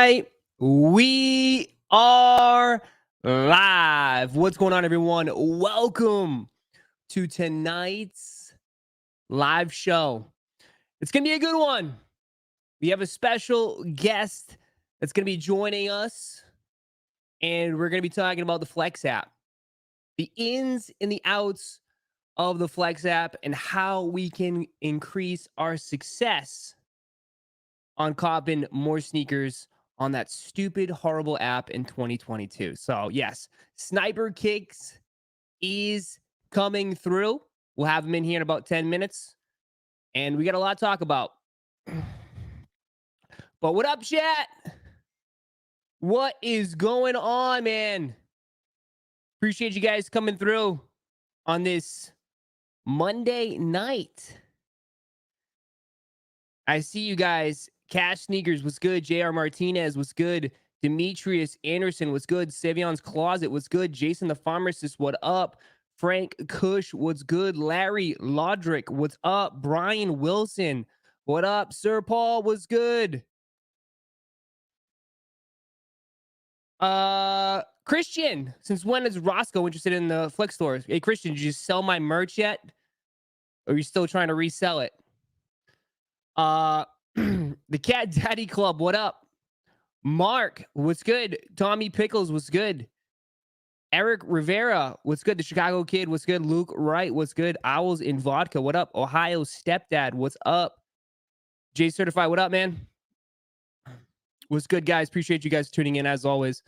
right, we are live. What's going on, everyone? Welcome to tonight's live show. It's going to be a good one. We have a special guest that's going to be joining us, and we're going to be talking about the FLX app, the ins and the outs of the FLX app, and how we can increase our success on copping more sneakers on that stupid, horrible app in 2022. So yes, Sniper Kicks is coming through. We'll have him in here in about 10 minutes. And we got a lot to talk about. But what up, chat? What is going on, man? Appreciate you guys coming through on this Monday night. I see you guys. Cash Sneakers was good. JR Martinez was good. Demetrius Anderson was good. Savion's Closet was good. Jason the Pharmacist, what up? Frank Cush, what's good? Larry Lodrick, what's up? Brian Wilson, what up? Sir Paul, was good? Christian, since when is Roszko interested in the Flex stores? Hey, Christian, did you sell my merch yet? Or are you still trying to resell it? The Cat Daddy Club, what up? Mark, what's good? Tommy Pickles, what's good? Eric Rivera, what's good? The Chicago Kid, what's good? Luke Wright, what's good? Owls in Vodka, what up? Ohio Stepdad, what's up? J Certified, what up, man? What's good, guys? Appreciate you guys tuning in as always.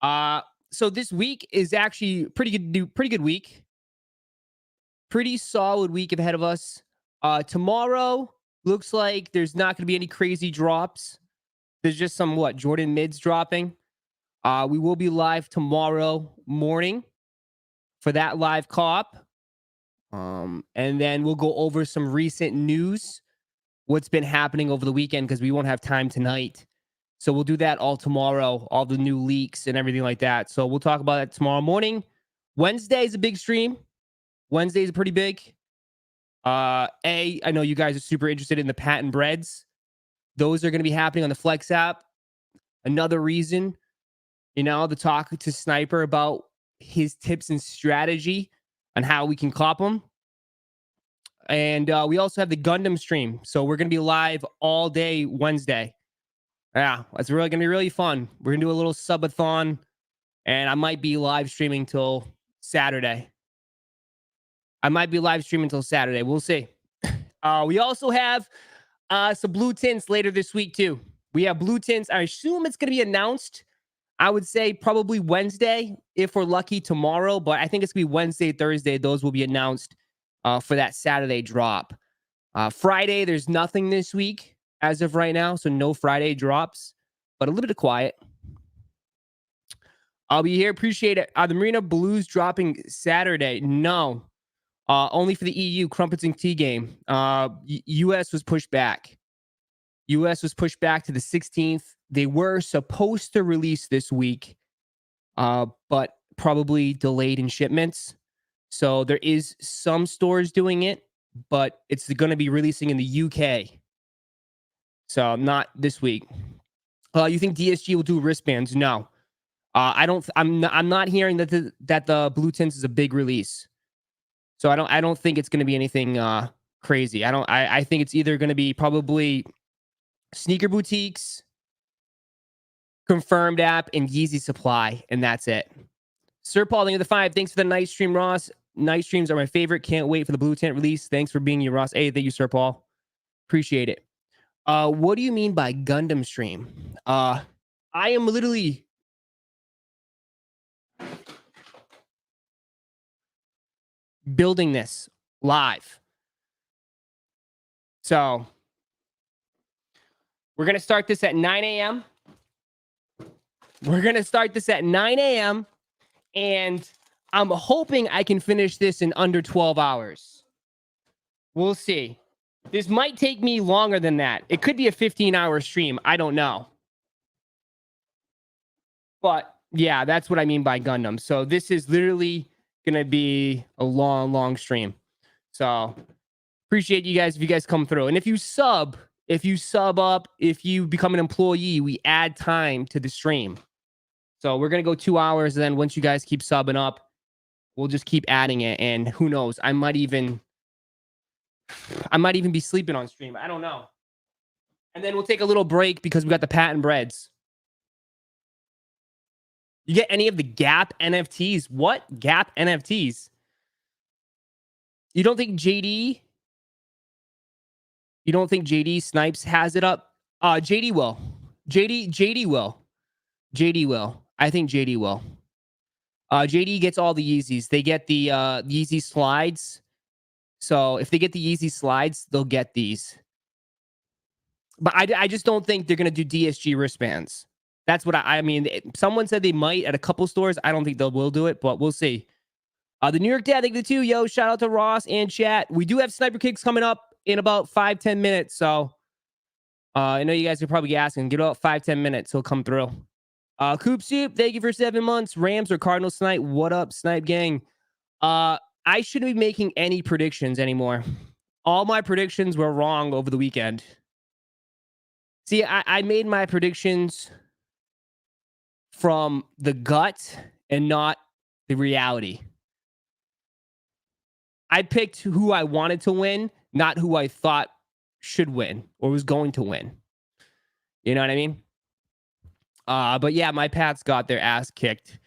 So this week is actually pretty good week. Pretty solid week ahead of us. Tomorrow looks like there's not going to be any crazy drops. There's just some, Jordan mids dropping. We will be live tomorrow morning for that live co-op. And then we'll go over some recent news, what's been happening over the weekend, because we won't have time tonight. So we'll do that all tomorrow, all the new leaks and everything like that. So we'll talk about that tomorrow morning. Wednesday is a big stream. Wednesday is pretty big. I know you guys are super interested in the patent breads. Those are going to be happening on the FLX app. Another reason, to talk to Sniper about his tips and strategy on how we can cop them. And we also have the Gundam stream. So we're going to be live all day Wednesday. Yeah, it's really going to be really fun. We're going to do a little subathon, and I might be live streaming till Saturday. We'll see. We also have some blue tints later this week, too. We have blue tints. I assume it's going to be announced, I would say probably Wednesday, if we're lucky tomorrow. But I think it's going to be Wednesday, Thursday. Those will be announced for that Saturday drop. Friday, there's nothing this week as of right now. So no Friday drops, but a little bit of quiet. I'll be here. Appreciate it. The Marina Blues dropping Saturday. No. Only for the EU Crumpets and Tea game. US was pushed back. US was pushed back to the 16th. They were supposed to release this week, but probably delayed in shipments. So there is some stores doing it, but it's going to be releasing in the UK. So not this week. You think DSG will do wristbands? No. I don't. I'm not hearing that the blue tints is a big release. So I don't think it's going to be anything crazy. I think it's either going to be probably sneaker boutiques, confirmed app, and Yeezy supply, and that's it. Sir Paul, thank you for the 5. Thanks for the night stream, Ross. Night streams are my favorite. Can't wait for the blue tint release. Thanks for being here, Ross. Hey, thank you, Sir Paul. Appreciate it. What do you mean by Gundam stream? I am literally building this live. So we're going to start this at 9 a.m. And I'm hoping I can finish this in under 12 hours. We'll see. This might take me longer than that. It could be a 15-hour stream. I don't know. But yeah, that's what I mean by Gundam. So this is literally going to be a long stream. So appreciate you guys if you guys come through. And if you sub If you sub up, if you become an employee, we add time to the stream. So we're going to go 2 hours. And then once you guys keep subbing up, we'll just keep adding it. And who knows? I might even be sleeping on stream. I don't know. And then we'll take a little break because we got the patent breads. You get any of the Gap NFTs? What? Gap NFTs? You don't think JD? You don't think JD Snipes has it up? JD will. JD will. JD will. I think JD will. JD gets all the Yeezys. They get the Yeezy slides. So if they get the Yeezy slides, they'll get these. But I just don't think they're going to do DSG wristbands. That's what I mean. Someone said they might at a couple stores. I don't think they will do it, but we'll see. The New York Dad, thank you too. Yo, shout out to Ross and chat. We do have sniper kicks coming up in about 5-10 minutes. So I know you guys are probably asking. Give about 5-10 minutes. He'll come through. Coop Soup, thank you for 7 months. Rams or Cardinals Snipe? What up, Snipe Gang? I shouldn't be making any predictions anymore. All my predictions were wrong over the weekend. See, I made my predictions from the gut and not the reality. I picked who I wanted to win, not who I thought should win or was going to win. You know what I mean? But yeah, my Pats got their ass kicked.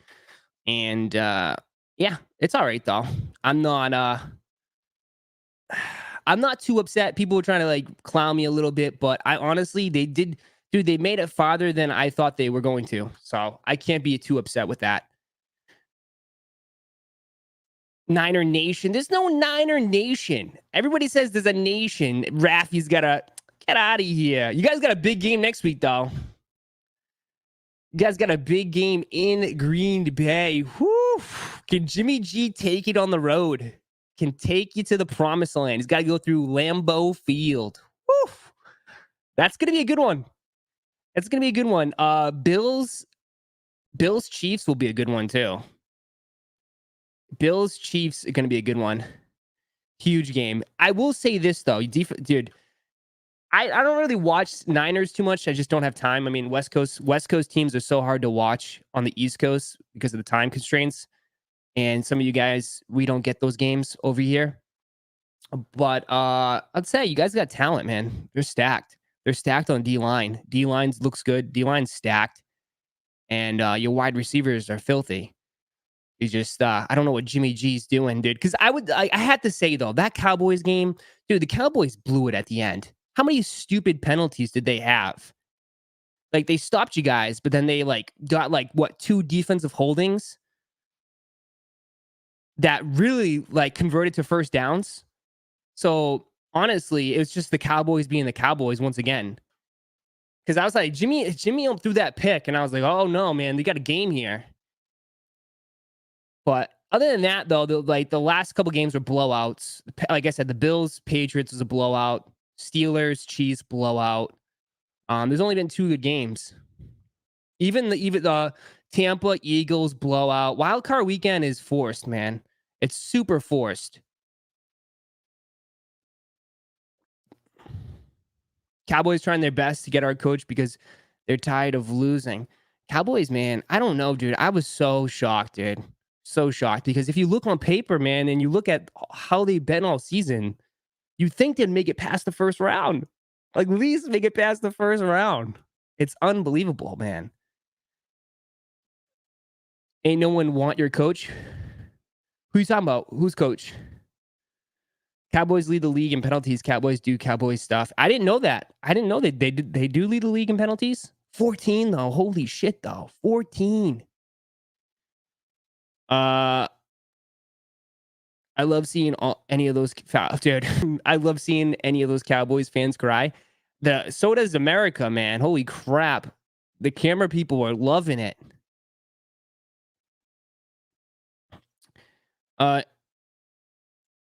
And yeah, it's all right though. I'm not too upset. People were trying to like clown me a little bit, but I honestly, they made it farther than I thought they were going to. So I can't be too upset with that. Niner Nation. There's no Niner Nation. Everybody says there's a nation. Raffy's got to get out of here. You guys got a big game next week, though. You guys got a big game in Green Bay. Whew. Can Jimmy G take it on the road? Can take you to the promised land. He's got to go through Lambeau Field. Whew. That's going to be a good one. That's going to be a good one. Bills Chiefs will be a good one, too. Bills Chiefs are going to be a good one. Huge game. I will say this though, dude. I don't really watch Niners too much. I just don't have time. I mean, West Coast teams are so hard to watch on the East Coast because of the time constraints. And some of you guys, we don't get those games over here. But I'd say you guys got talent, man. They're stacked. They're stacked on D-line. D-line looks good. D-line's stacked. And your wide receivers are filthy. He just, I don't know what Jimmy G's doing, dude. Because I had to say, though, that Cowboys game, dude, the Cowboys blew it at the end. How many stupid penalties did they have? Like, they stopped you guys, but then they, like, got, like, what, 2 defensive holdings that really, like, converted to first downs. So, honestly, it was just the Cowboys being the Cowboys once again. Because I was like, Jimmy threw that pick, and I was like, oh, no, man, they got a game here. But other than that, though, the last couple games were blowouts. Like I said, the Bills Patriots was a blowout. Steelers Chiefs blowout. There's only been 2 good games. Even the Tampa Eagles blowout. Wild card weekend is forced, man. It's super forced. Cowboys trying their best to get our coach because they're tired of losing. Cowboys, man, I don't know, dude. I was so shocked, dude. So shocked because if you look on paper, man, and you look at how they've been all season, you think they'd make it past the first round. Like, at least make it past the first round. It's unbelievable, man. Ain't no one want your coach? Who you talking about? Who's coach? Cowboys lead the league in penalties. Cowboys do Cowboys stuff. I didn't know that. I didn't know that they do lead the league in penalties. 14 though. Holy shit though. 14. I love seeing any of those dude. I love seeing any of those Cowboys fans cry. So does America, man. Holy crap. The camera people are loving it.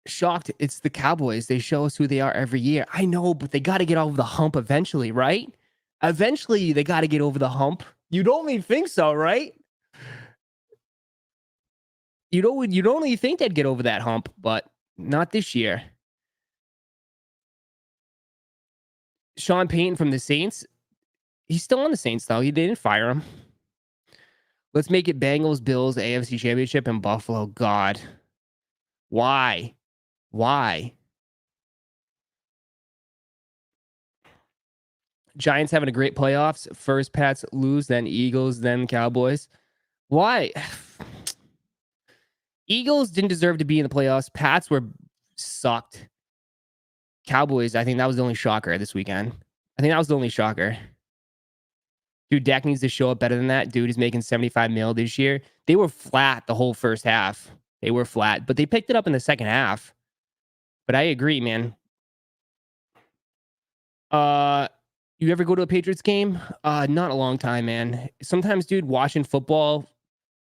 Shocked. It's the Cowboys. They show us who they are every year. I know, but they got to get over the hump eventually, right? Eventually, they got to get over the hump. You'd only think so, right? You'd only think they'd get over that hump, but not this year. Sean Payton from the Saints. He's still on the Saints, though. They didn't fire him. Let's make it Bengals, Bills, AFC Championship, and Buffalo. God. Why? Why? Giants having a great playoffs. First Pats lose, then Eagles, then Cowboys. Why? Eagles didn't deserve to be in the playoffs. Pats were sucked. Cowboys, I think that was the only shocker this weekend. I think that was the only shocker. Dude, Dak needs to show up better than that. Dude is making $75 million this year. They were flat the whole first half. They were flat, but they picked it up in the second half. But I agree, man. You ever go to a Patriots game? Not a long time, man. Sometimes, dude, watching football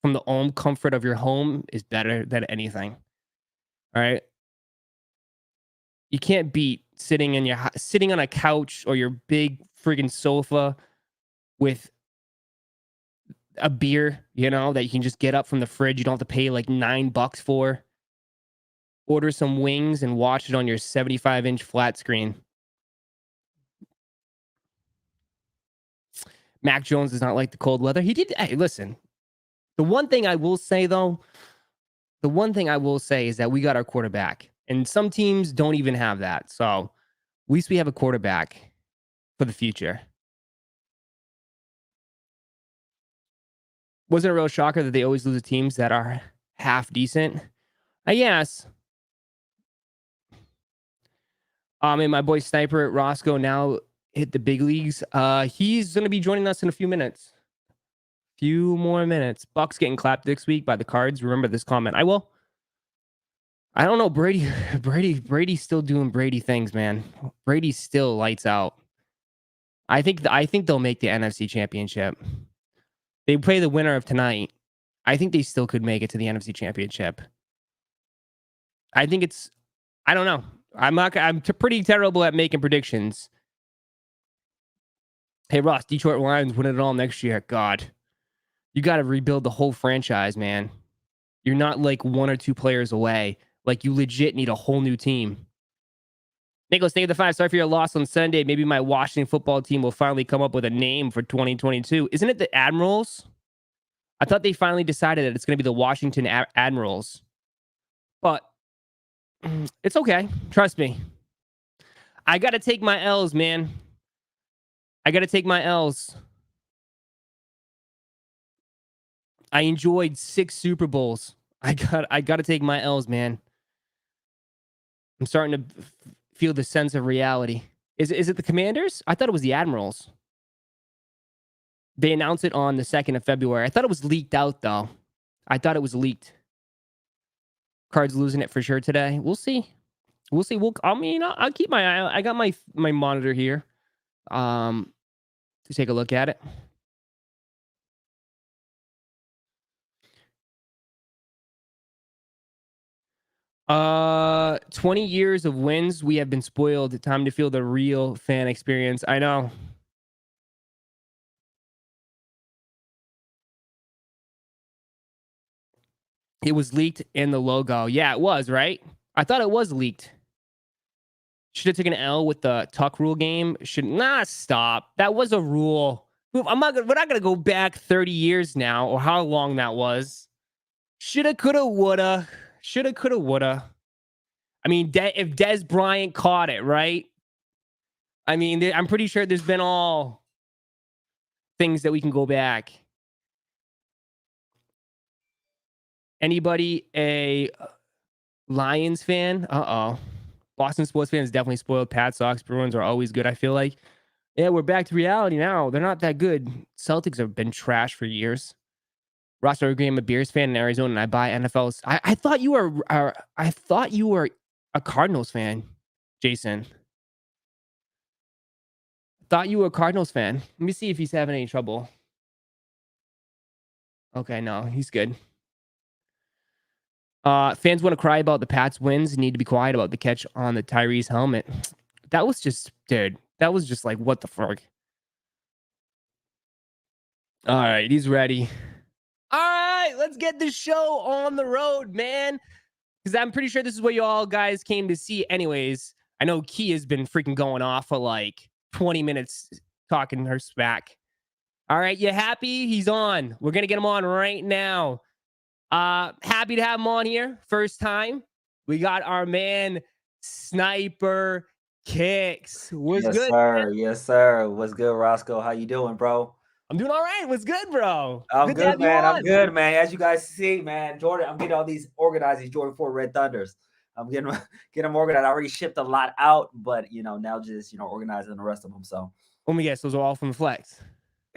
from the home comfort of your home is better than anything. All right. You can't beat sitting on a couch or your big friggin' sofa with a beer, that you can just get up from the fridge. You don't have to pay like $9 for. Order some wings and watch it on your 75-inch flat screen. Mac Jones does not like the cold weather. He did. Hey, listen. The one thing I will say, though, is that we got our quarterback. And some teams don't even have that. So at least we have a quarterback for the future. Wasn't a real shocker that they always lose to teams that are half decent? Yes. And my boy Sniper at Roszko now hit the big leagues. He's going to be joining us in a few minutes. Few more minutes. Bucks getting clapped next week by the Cards. Remember this comment. I will. I don't know. Brady's still doing Brady things, man. Brady still lights out. I think they'll make the NFC Championship. They play the winner of tonight. I think they still could make it to the NFC Championship. I don't know. I'm pretty terrible at making predictions. Hey, Ross, Detroit Lions win it all next year. God, you got to rebuild the whole franchise, man. You're not like one or two players away. Like, you legit need a whole new team. Nicholas, thank you for the 5. Sorry for your loss on Sunday. Maybe my Washington football team will finally come up with a name for 2022. Isn't it the Admirals? I thought they finally decided that it's going to be the Washington Admirals. But it's okay. Trust me. I got to take my L's, man. I got to take my L's. I enjoyed 6 Super Bowls. I got to take my L's, man. I'm starting to feel the sense of reality. Is it the Commanders? I thought it was the Admirals. They announced it on the 2nd of February. I thought it was leaked out, though. I thought it was leaked. Cards losing it for sure today. We'll see. I'll keep my eye. I got my monitor here. To take a look at it. 20 years of wins. We have been spoiled. Time to feel the real fan experience. I know. It was leaked in the logo. Yeah, it was, right? I thought it was leaked. Should have taken an L with the tuck rule game. Stop. That was a rule. We're not gonna go back 30 years now, or how long that was. Shoulda, coulda, woulda. Shoulda, coulda, woulda. I mean, if Dez Bryant caught it, right? I mean, I'm pretty sure there's been all things that we can go back. Anybody a Lions fan? Uh-oh. Boston sports fans definitely spoiled. Pat Sox, Bruins are always good, I feel like. Yeah, we're back to reality now. They're not that good. Celtics have been trash for years. Ross, I agree. I'm a Bears fan in Arizona, and I buy NFLs. I thought you were a Cardinals fan, Jason. Thought you were a Cardinals fan. Let me see if he's having any trouble. Okay, no, he's good. Fans want to cry about the Pats wins. Need to be quiet about the catch on the Tyrese helmet. That was just, dude. That was just like, what the fuck? All right, he's ready. All right, let's get this show on the road, man. Because I'm pretty sure this is what you all guys came to see anyways. I know Key has been freaking going off for like 20 minutes talking her smack. All right, you happy? He's on. We're gonna get him on right now. Happy to have him on here. First time. We got our man Sniper Kicks. What's Yes, good? sir. Yes, sir. What's good, Roszko? How you doing, bro? I'm doing all right. What's good, bro? I'm Good to good, have you man. I'm on. good, man. As you guys see, man, Jordan, I'm getting all these organized, these Jordan 4 Red Thunders. I'm getting them organized. I already shipped a lot out, but now just organizing the rest of them. So Let me guess, those are all from the Flex.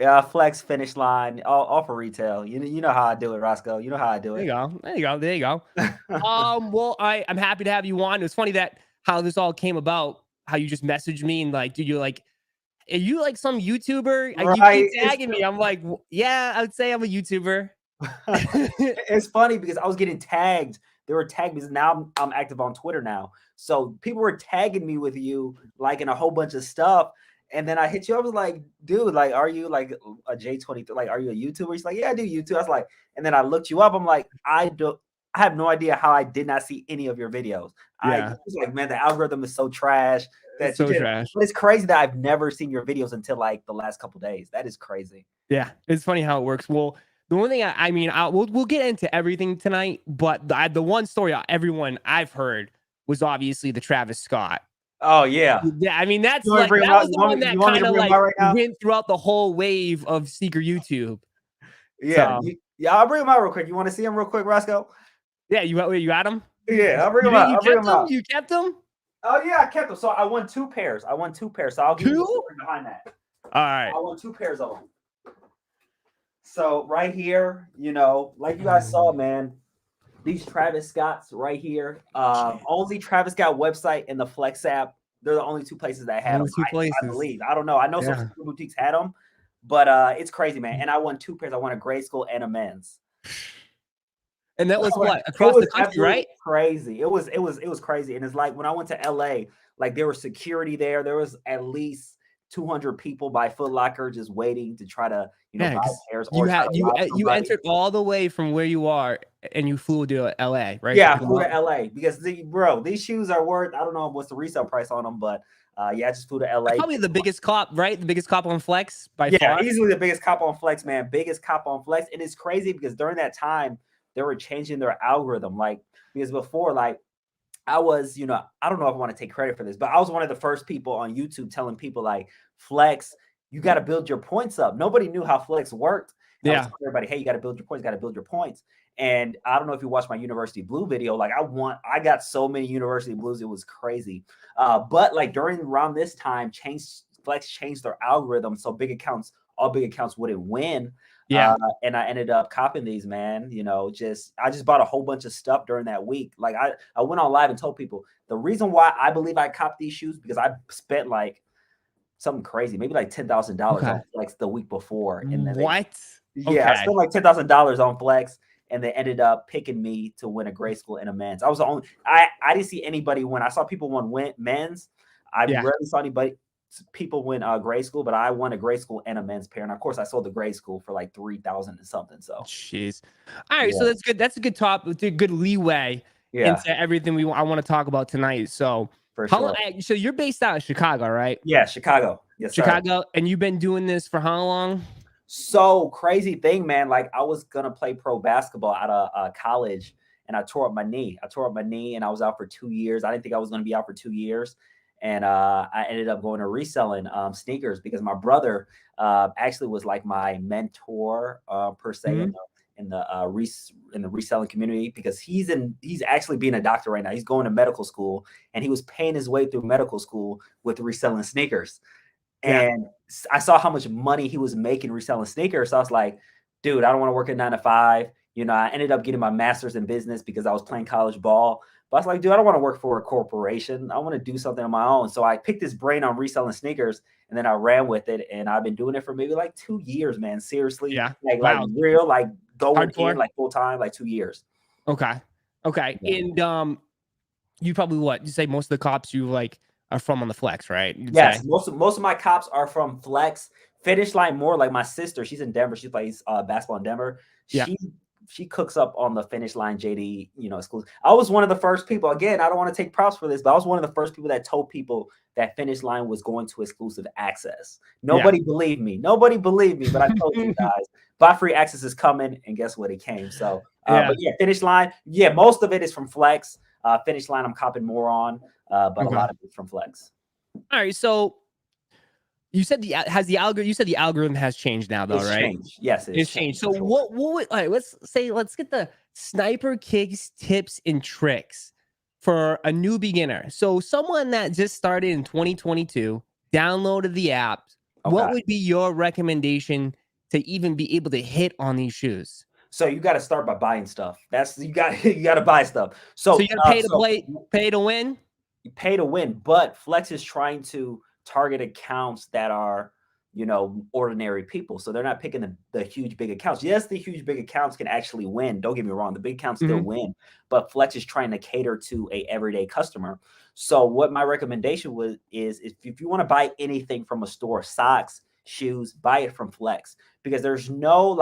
yeah, flex finish line, all for retail. You know how I do it, Roszko. You know how I do There it. you go. There you go. There you go. Well, I'm happy to have you on. It was funny that how this all came about, how you just messaged me and like, dude, you're like, are you like some YouTuber? You Right. keep tagging me. I'm like, yeah, I would say I'm a YouTuber. It's funny because I was getting tagged. They were tagged because now I'm active on Twitter now. So people were tagging me with you like in a whole bunch of stuff. And then I hit you. I was like, dude, like, are you like a J23? Like, are you a YouTuber? He's like, yeah, I do YouTube. I was like, and then I looked you up. I'm like, I have no idea how I did not see any of your videos. I Yeah. was like, man, the algorithm is so trash that It's so you did. trash. But it's crazy that I've never seen your videos until like the last couple days. That is crazy. Yeah. It's funny how it works. Well, the one thing I mean, we'll get into everything tonight, but the one story everyone I've heard was obviously the Travis Scott. Oh yeah. Yeah, I mean that's You want like to bring him that out? was the You one want that me kind to of bring him like out right now? went throughout the whole wave of sneaker YouTube. Yeah, So yeah. I'll bring him out real quick. You want to see him real quick, Roszko? yeah, you got him? Yeah, I'll bring You him did, out. you I'll bring kept him him? out. You kept him? Oh yeah, I kept them. So I won 2 pairs. I won 2 pairs. So I'll give you the 2? story behind that. All right. I won 2 pairs of them. So right here, like you guys saw, man, these Travis Scotts right here. Only Travis Scott website and the FLX app. They're the only 2 places that had them. Only 2 I places. believe. I don't know. I know some Yeah. boutiques had them, but it's crazy, man. And I won 2 pairs. I won a grade school and a men's. And that was what? It Across was the country, absolutely right? crazy. It was crazy. And it's like when I went to LA, like there was security there. There was at least 200 people by Foot Locker just waiting to try to, Yeah, buy because pairs or you try had to you rob you somebody. entered all the way from where you are and you flew to LA, right? Yeah, I To pick 'em flew up? to LA because these shoes are worth, I don't know what's the resale price on them, but yeah, I just flew to That's LA. probably the biggest cop, right? The biggest cop on Flex by Yeah, far. easily the biggest cop on Flex, man. Biggest cop on Flex. And it's crazy because during that time, they were changing their algorithm. Like, because before, like, I was, I don't know if I want to take credit for this, but I was one of the first people on YouTube telling people, like, Flex, you got to build your points up. Nobody knew how Flex worked. I was Yeah. telling everybody, hey, you got to build your points, got to build your points. And I don't know if you watched my University Blue video. Like, I got so many University Blues, it was crazy. But like around this time, Flex changed their algorithm so all big accounts wouldn't win. Yeah. And I ended up copping these, man. I just bought a whole bunch of stuff during that week. Like I went on live and told people the reason why I believe I copped these shoes because I spent like something crazy, maybe like $10,000 Okay. on Flex the week before, and then What? I Okay. spent like $10,000 on Flex, and they ended up picking me to win a grade school and a men's. I was the only. I didn't see anybody win. I saw people win men's. I rarely saw people win grade school, but I won a grade school and a men's pair. And of course, I sold the grade school for like 3,000 and something. So, jeez. All right, so that's good. That's a good good leeway into everything I want to talk about tonight. So, for sure. So you're based out of Chicago, right? Yeah, Chicago. Yes, Chicago, and you've been doing this for how long? So crazy thing, man. Like I was gonna play pro basketball out of college, and I tore up my knee. And I was out for 2 years. I didn't think I was gonna be out for 2 years. And I ended up going to reselling sneakers because my brother actually was like my mentor per se in the reselling community because he's actually being a doctor right now. He's going to medical school and he was paying his way through medical school with reselling sneakers. And I saw how much money he was making reselling sneakers. So I was like, dude, I don't want to work a 9 to 5. I ended up getting my master's in business because I was playing college ball. But I was like, dude, I don't want to work for a corporation. I want to do something on my own. So I picked his brain on reselling sneakers and then I ran with it. And I've been doing it for maybe like 2 years, man. Seriously. Yeah. Like real, like going hardcore in like full time, like 2 years. Okay. Yeah. And you probably you say most of the cops you like are from on the Flex, right? Yes, say? most of my cops are from Flex. Finish line more like my sister. She's in Denver. She plays basketball in Denver. Yeah. She she cooks up on the Finish Line JD, exclusive. I was one of the first people. Again, I don't want to take props for this, but I was one of the first people that told people that Finish Line was going to exclusive access. Nobody believed me. Nobody believed me, but I told you guys, buy free access is coming, and guess what? It came. So, but yeah, Finish Line. Yeah, most of it is from Flex. Finish Line, I'm copping more on, but a lot of it's from Flex. All right, so you said the algorithm has changed now, though, It's right? changed. Yes, it's changed. So what would, all right, let's get the sniper kicks, tips, and tricks for a new beginner. So someone that just started in 2022, downloaded the app, what would be your recommendation to even be able to hit on these shoes? So you got to start by buying stuff. You got to buy stuff. So you got to pay to play, pay to win. You pay to win, but Flex is trying to target accounts that are, ordinary people. So they're not picking the huge big accounts. Yes, the huge big accounts can actually win. Don't get me wrong, the big accounts still win, but Flex is trying to cater to a everyday customer. So what my recommendation is if you want to buy anything from a store, socks, shoes, buy it from Flex, because there's no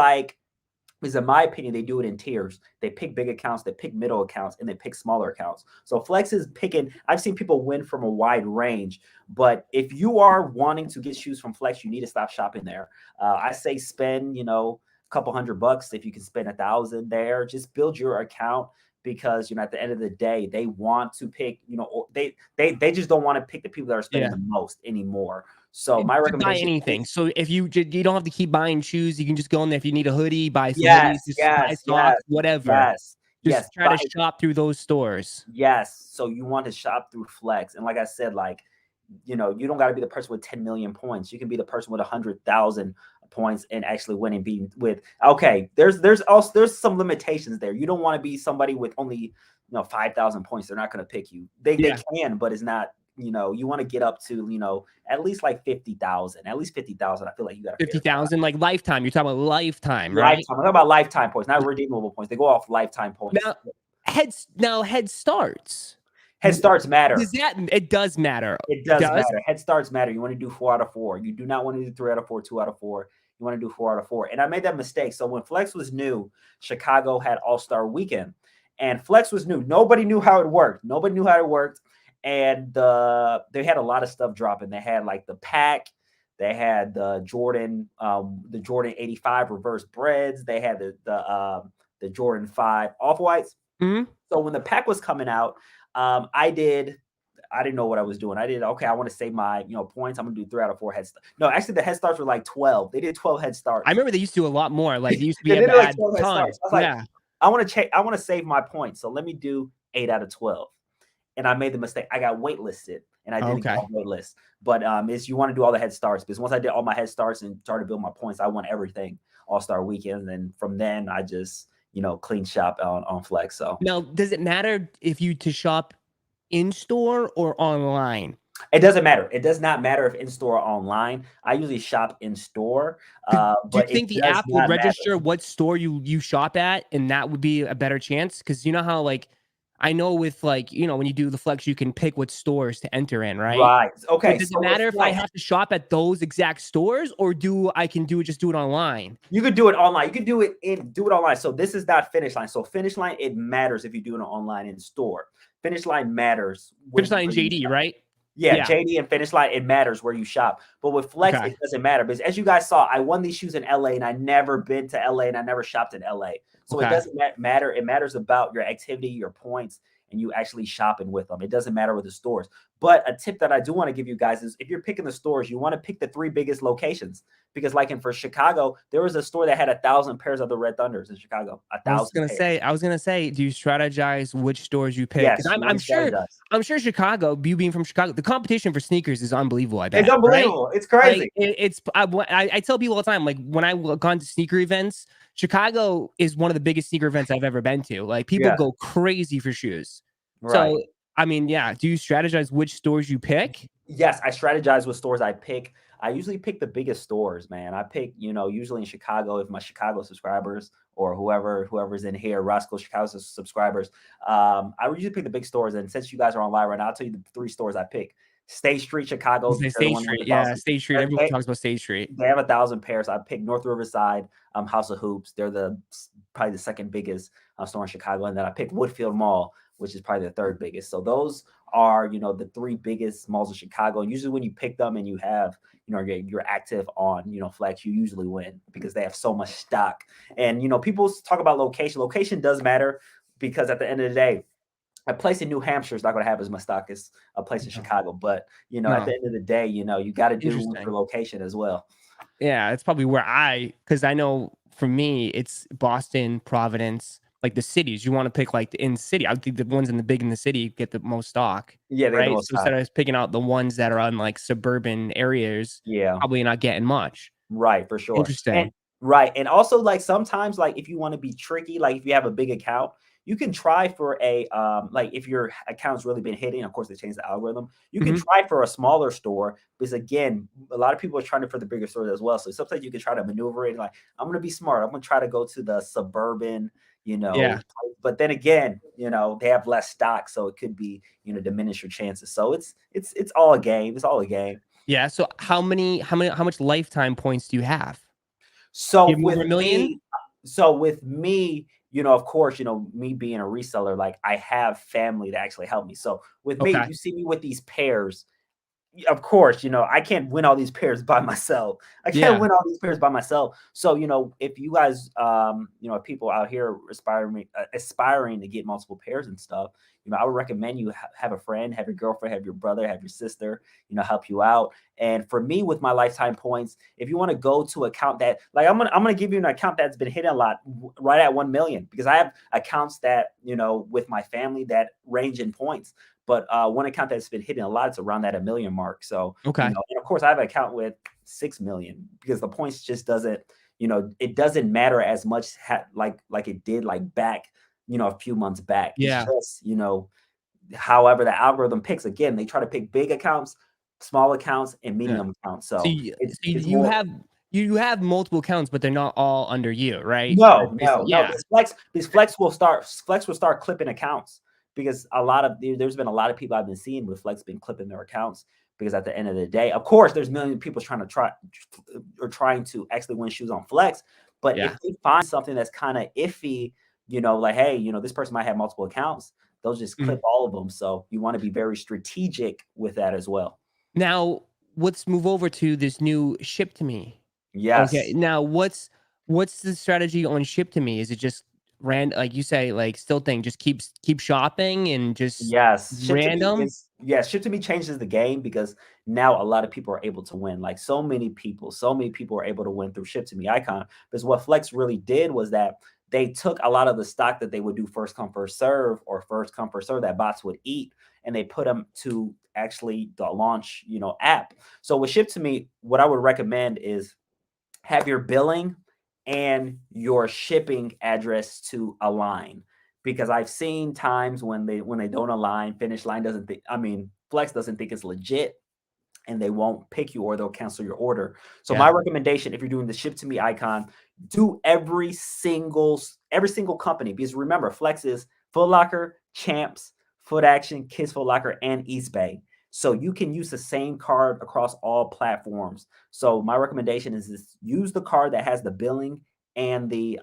because in my opinion, they do it in tiers. They pick big accounts, they pick middle accounts, and they pick smaller accounts. So Flex is picking, I've seen people win from a wide range, but if you are wanting to get shoes from Flex, you need to stop shopping there. I say spend, a couple $100. If you can spend $1,000 there, just build your account, because, at the end of the day, they want to pick, they just don't want to pick the people that are spending the most anymore. So my recommendation, buy anything. So if you don't have to keep buying shoes, you can just go in there. If you need a hoodie, buy some hoodies, just buy socks, whatever. Just try to shop through those stores. Yes. So you want to shop through Flex. And like I said, you don't got to be the person with 10 million points. You can be the person with 100,000 points and actually win and be with, okay, there's some limitations there. You don't want to be somebody with only, 5,000 points. They're not going to pick you. They can, but it's not, you want to get up to, at least 50,000, at least 50,000. I feel like you got 50,000, like lifetime. You're talking about lifetime, right? Lifetime. I'm talking about lifetime points, not redeemable points. They go off lifetime points. Now head starts. Head starts matter. It does matter. It does matter. Head starts matter. You want to do 4 out of 4. You do not want to do 3 out of 4, 2 out of 4. You want to do 4 out of 4. And I made that mistake. So when Flex was new, Chicago had All-Star Weekend, and Flex was new. Nobody knew how it worked. And they had a lot of stuff dropping. They had the pack, they had the Jordan 85 reverse breads, they had the Jordan 5 off-whites. So when the pack was coming out, I didn't know what I was doing. I want to save my points. I'm gonna do 3 out of 4 head starts. No, actually the head starts were 12. They did 12 head starts. I remember they used to do a lot more. They used to be a bad ton. I want to save my points, so let me do 8 out of 12. And I made the mistake. I got waitlisted, and I didn't get on waitlist. But you want to do all the head starts, because once I did all my head starts and started to build my points, I won everything All-Star Weekend. And from then, I just clean shop on Flex. So now, does it matter if you to shop in store or online? It doesn't matter. It does not matter if in store or online. I usually shop in store. Do you think the app would register what store you shop at, and that would be a better chance? Because you know how I know with when you do the Flex, you can pick what stores to enter in, right? Right. Okay. But does it matter if I have to shop at those exact stores, or just do it online? You could do it online. You could do it online. So this is not Finish Line. So Finish Line, it matters if you do it online in store. Finish Line matters. Finish Line JD, right? Yeah, JD and Finish Line, it matters where you shop. But with Flex, it doesn't matter, because as you guys saw, I won these shoes in LA, and I never been to LA, and I never shopped in LA. So it doesn't matter. It matters about your activity, your points, and you actually shopping with them. It doesn't matter with the stores. But a tip that I do want to give you guys is, if you're picking the stores, you want to pick the 3 biggest locations, because for Chicago, there was a store that had 1,000 pairs of the Red Thunders in Chicago. 1,000. I was gonna say, do you strategize which stores you pick? Yes, I'm sure Chicago, you being from Chicago, the competition for sneakers is unbelievable. I bet it's unbelievable. Right? It's crazy. I tell people all the time, when I've gone to sneaker events, Chicago is one of the biggest sneaker events I've ever been to. People go crazy for shoes. Right. So I mean, do you strategize which stores you pick? Yes, I strategize with stores I pick. I usually pick the biggest stores, man. I pick, usually in Chicago, if my Chicago subscribers or whoever's in here, Roszko Chicago subscribers, I usually pick the big stores. And since you guys are on live right now, I'll tell you the 3 stores I pick. State Street, Chicago. State Street, State Street. Everyone talks about State Street. They have 1,000 pairs. I picked North Riverside, House of Hoops. They're probably the second biggest store in Chicago. And then I picked Woodfield Mall, which is probably the third biggest. So those are, the three biggest malls in Chicago. And usually when you pick them and you have, you're active on, Flex, you usually win because they have so much stock. And, people talk about location. Location does matter because at the end of the day, a place in New Hampshire is not going to have as much stock as a place in Chicago. But, at the end of the day, you got to do for location as well. Yeah, it's probably because I know for me, it's Boston, Providence, like the cities. You want to pick like the in city. I think the ones in the city get the most stock. Yeah, they get the right. most So instead of picking out the ones that are on like suburban areas, yeah, probably not getting much. right, for sure. Interesting. And also like sometimes like if you want to be tricky, like if you have a big account, you can try for a like if your account's really been hitting, of course they changed the algorithm. You can try for a smaller store because again, a lot of people are trying for the bigger stores as well. So sometimes you can try to maneuver it like I'm gonna be smart. I'm gonna try to go to the suburban, Yeah. but then again, they have less stock, so it could be, diminish your chances. So it's all a game. It's all a game. Yeah. So how much lifetime points do you have? So You have over 1 million? with me, of course, me being a reseller, like I have family that actually help me. So with me, Okay. you see me with these pairs. Of course, I can't win all these pairs by myself. I can't win all these pairs by myself. So, if you guys, people out here aspiring to get multiple pairs and stuff, I would recommend you have a friend, have your girlfriend, have your brother, have your sister, help you out. And for me, with my lifetime points, if you want to go to an account that, like, I'm gonna give you an account that's been hitting a lot, right at 1 million, because I have accounts that, with my family that range in points. But one account that's been hitting a lot, it's around that 1 million mark. So, Okay. and of course, I have an account with 6 million because the points just doesn't, it doesn't matter as much like it did like back, a few months back. Yeah. It's just, however the algorithm picks. Again, they try to pick big accounts, small accounts, and medium accounts. So, you have multiple accounts, but they're not all under you, right? No. Yeah. Because Flex will start clipping accounts. Because there's been a lot of people I've been seeing with Flex been clipping their accounts because at the end of the day, of course, there's millions of people trying to actually win shoes on Flex. But if they find something that's kind of iffy, like, hey, this person might have multiple accounts, they'll just clip all of them. So you want to be very strategic with that as well. Now, let's move over to this new Ship to Me. Yes. Okay. Now, what's the strategy on Ship to Me? Is it just like you say, like still thing, just keep shopping and just random? Ship to Me changes the game because now a lot of people are able to win. Like so many people are able to win through Ship to Me icon. Because what Flex really did was that they took a lot of the stock that they would do first come, first serve, or first come, first serve that bots would eat, and they put them to actually the launch, app. So with Ship to Me, what I would recommend is have your billing and your shipping address to align, because I've seen times when they don't align, Finish Line doesn't think, Flex doesn't think it's legit, and they won't pick you or they'll cancel your order. So my recommendation, if you're doing the Ship to Me icon, do every single company, because remember, Flex is Foot Locker, Champs, Foot Action, Kids Foot Locker, and East Bay. So you can use the same card across all platforms. So my recommendation is use the card that has the billing and the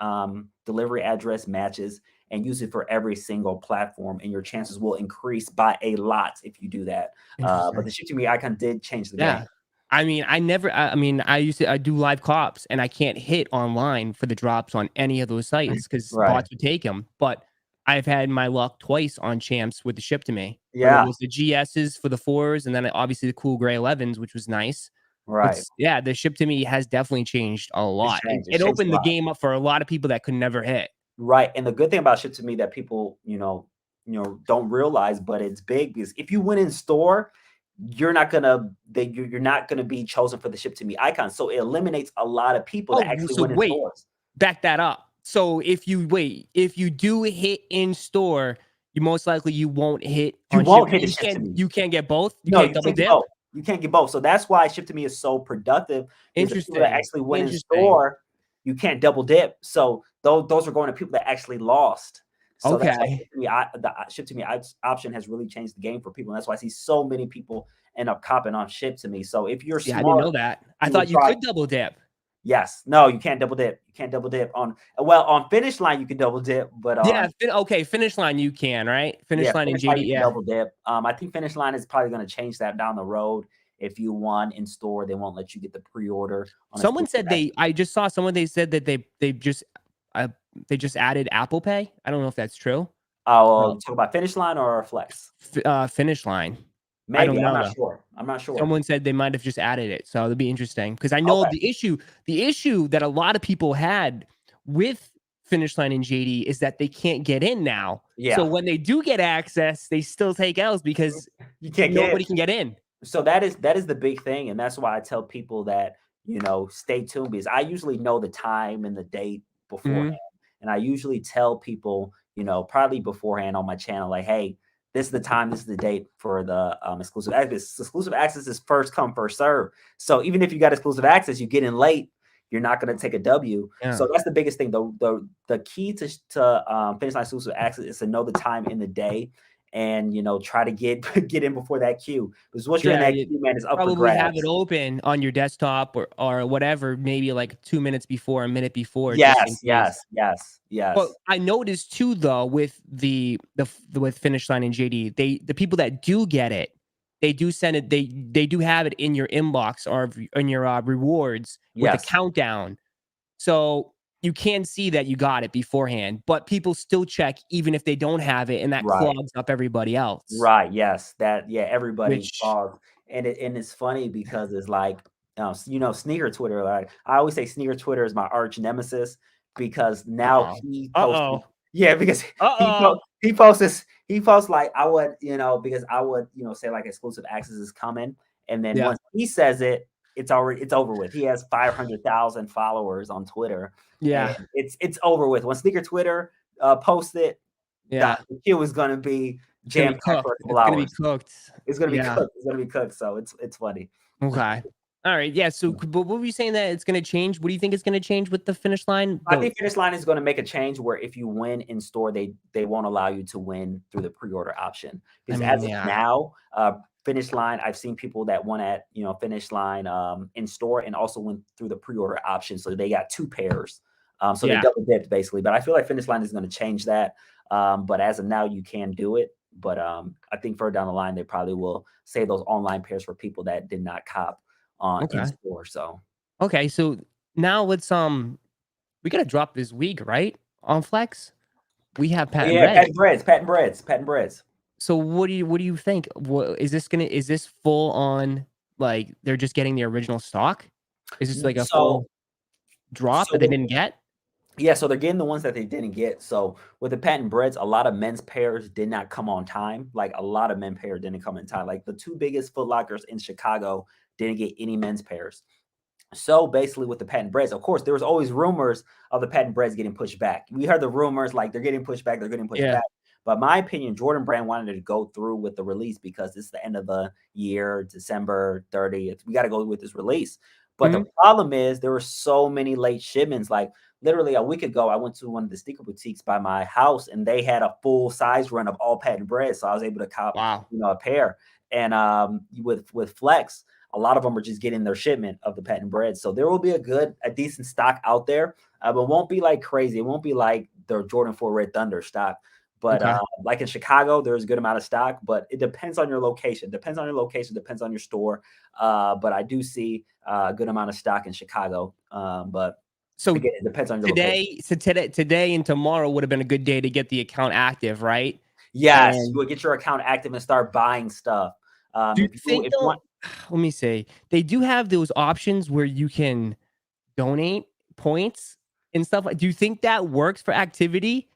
delivery address matches, and use it for every single platform, and your chances will increase by a lot if you do that. But the Ship to Me icon did change the game. I do live cops and I can't hit online for the drops on any of those sites because bots would take them. But I've had my luck twice on Champs with the Ship to Me. Whether it was the GSs for the 4s and then obviously the cool gray 11s, which was nice. The Ship to Me has definitely changed a lot. It opened the game up for a lot of people that could never hit. Right. And the good thing about Ship to Me that people, don't realize, but it's big, because if you win in store, you're not gonna be chosen for the Ship to Me icon. So it eliminates a lot of people that actually win in stores. Back that up. So if you do hit in store, you most likely you won't hit. You won't hit the Ship to Me. You can't get both. You No, can't double dip. You can't get both. So that's why Ship to Me is so productive. Interesting. The people that actually win in store, you can't double dip. So those are going to people that actually lost. So that's why the Ship to Me option has really changed the game for people. And that's why I see so many people end up copping on Ship to Me. So if you're smart, I didn't know that. I thought you could double dip. Yes. No, you can't double dip. You can't double dip on, well, on Finish Line you can double dip, but Yeah, on okay, Finish Line you can, right? yeah, Finish Line and Finish Line JD, you can yeah. double dip. I think Finish Line is probably going to change that down the road. If you won in store, they won't let you get the pre-order on Someone exclusive said I just saw someone, they said that uh, they just added Apple Pay. I don't know if that's true. Oh, talk about Finish Line or Flex? Finish Line. I Maybe. don't I'm know not though. sure. I'm not sure. Someone said they might have just added it, so it'll be interesting because I know Okay. the issue that a lot of people had with Finish Line and JD is that they can't get in now. So Yeah. when they do get access, they still take L's because You can't get nobody it. can get in. So that is the big thing, and that's why I tell people that, stay tuned, because I usually know the time and the date beforehand, Mhm. and I usually tell people, probably beforehand on my channel, like, hey, this is the time, this is the date for the exclusive access. Exclusive access is first come, first serve. So even if you got exclusive access, you get in late, you're not going to take a W. Yeah. So that's the biggest thing. The key to Finish Line exclusive access is to know the time in the day, and try to get in before that queue, because once you're in Yeah, that you queue, man, it's up for probably have it grabs. open on your desktop or whatever, maybe like 2 minutes before, a minute before, just in Yes, case. yes, yes, But yes, I noticed too, though, with with Finish Line and JD, the people that do get it, they do send it. They do have it in your inbox or in your rewards with a yes. countdown, so you can see that you got it beforehand. But people still check even if they don't have it, and that Right, clogs up everybody else. right. Yes, yeah. Everybody Which, falls, and it's funny because it's like, sneaker Twitter. Like I always say, sneaker Twitter is my arch nemesis, because now uh-oh, he posted. uh-oh, Yeah, because uh-oh. he posts like, I would, because I would, say like exclusive access is coming, and then Yeah, once he says it, it's over with. He has 500,000 followers on Twitter, and yeah, it's over with. When sneaker Twitter posts it, yeah. the queue is gonna be It's gonna be jam packed cooked. for a couple It's gonna be hours. cooked. It's gonna be Yeah. cooked. It's gonna be cooked. So it's funny. Okay. All right. Yeah. So, Yeah. but what were you saying that it's going to change? What do you think is going to change with the Finish Line? I think Finish Line is going to make a change where if you win in store, they won't allow you to win through the pre-order option. I Because mean, as of yeah, now, Finish Line, I've seen people that won at Finish Line in store and also went through the pre-order option. So they got two pairs. So they yeah. double dipped basically. But I feel like Finish Line is going to change that. But as of now, you can do it. But I think further down the line, they probably will save those online pairs for people that did not cop in Okay. store. So Okay. So now let's we got to drop this week, right? On Flex, we have oh, patent yeah, breads. patent breads. So what do you think? What is this full on, like they're just getting the original stock? Is this like a So full drop so that they with didn't get? Yeah, so they're getting the ones that they didn't get. So with the patent breads, a lot of men's pairs did not come on time. Like a lot of men pairs didn't come in time. Like the two biggest Foot Lockers in Chicago didn't get any men's pairs. So basically, with the patent breads, of course, there was always rumors of the patent breads getting pushed back. We heard the rumors like they're getting pushed back, they're getting pushed Yeah. back. But my opinion, Jordan Brand wanted to go through with the release because it's the end of the year, December 30th. We got to go with this release. But the Hmm. problem is there were so many late shipments. Like literally a week ago, I went to one of the sneaker boutiques by my house, and they had a full size run of all patent breads. So I was able to cop, Wow. a pair. And with Flex, a lot of them are just getting their shipment of the patent bread. So there will be a decent stock out there, but it won't be like crazy. It won't be like the Jordan 4 Red Thunder stock. But Okay. like in Chicago, there's a good amount of stock, but it depends on your location. Depends on your location, depends on your store. But I do see a good amount of stock in Chicago. But So again, it depends on your location. today and tomorrow would have been a good day to get the account active, right? Yes, you And will get your account active and start buying stuff. do you think If you though, want, let me say, they do have those options where you can donate points and stuff. Like, do you think that works for activity?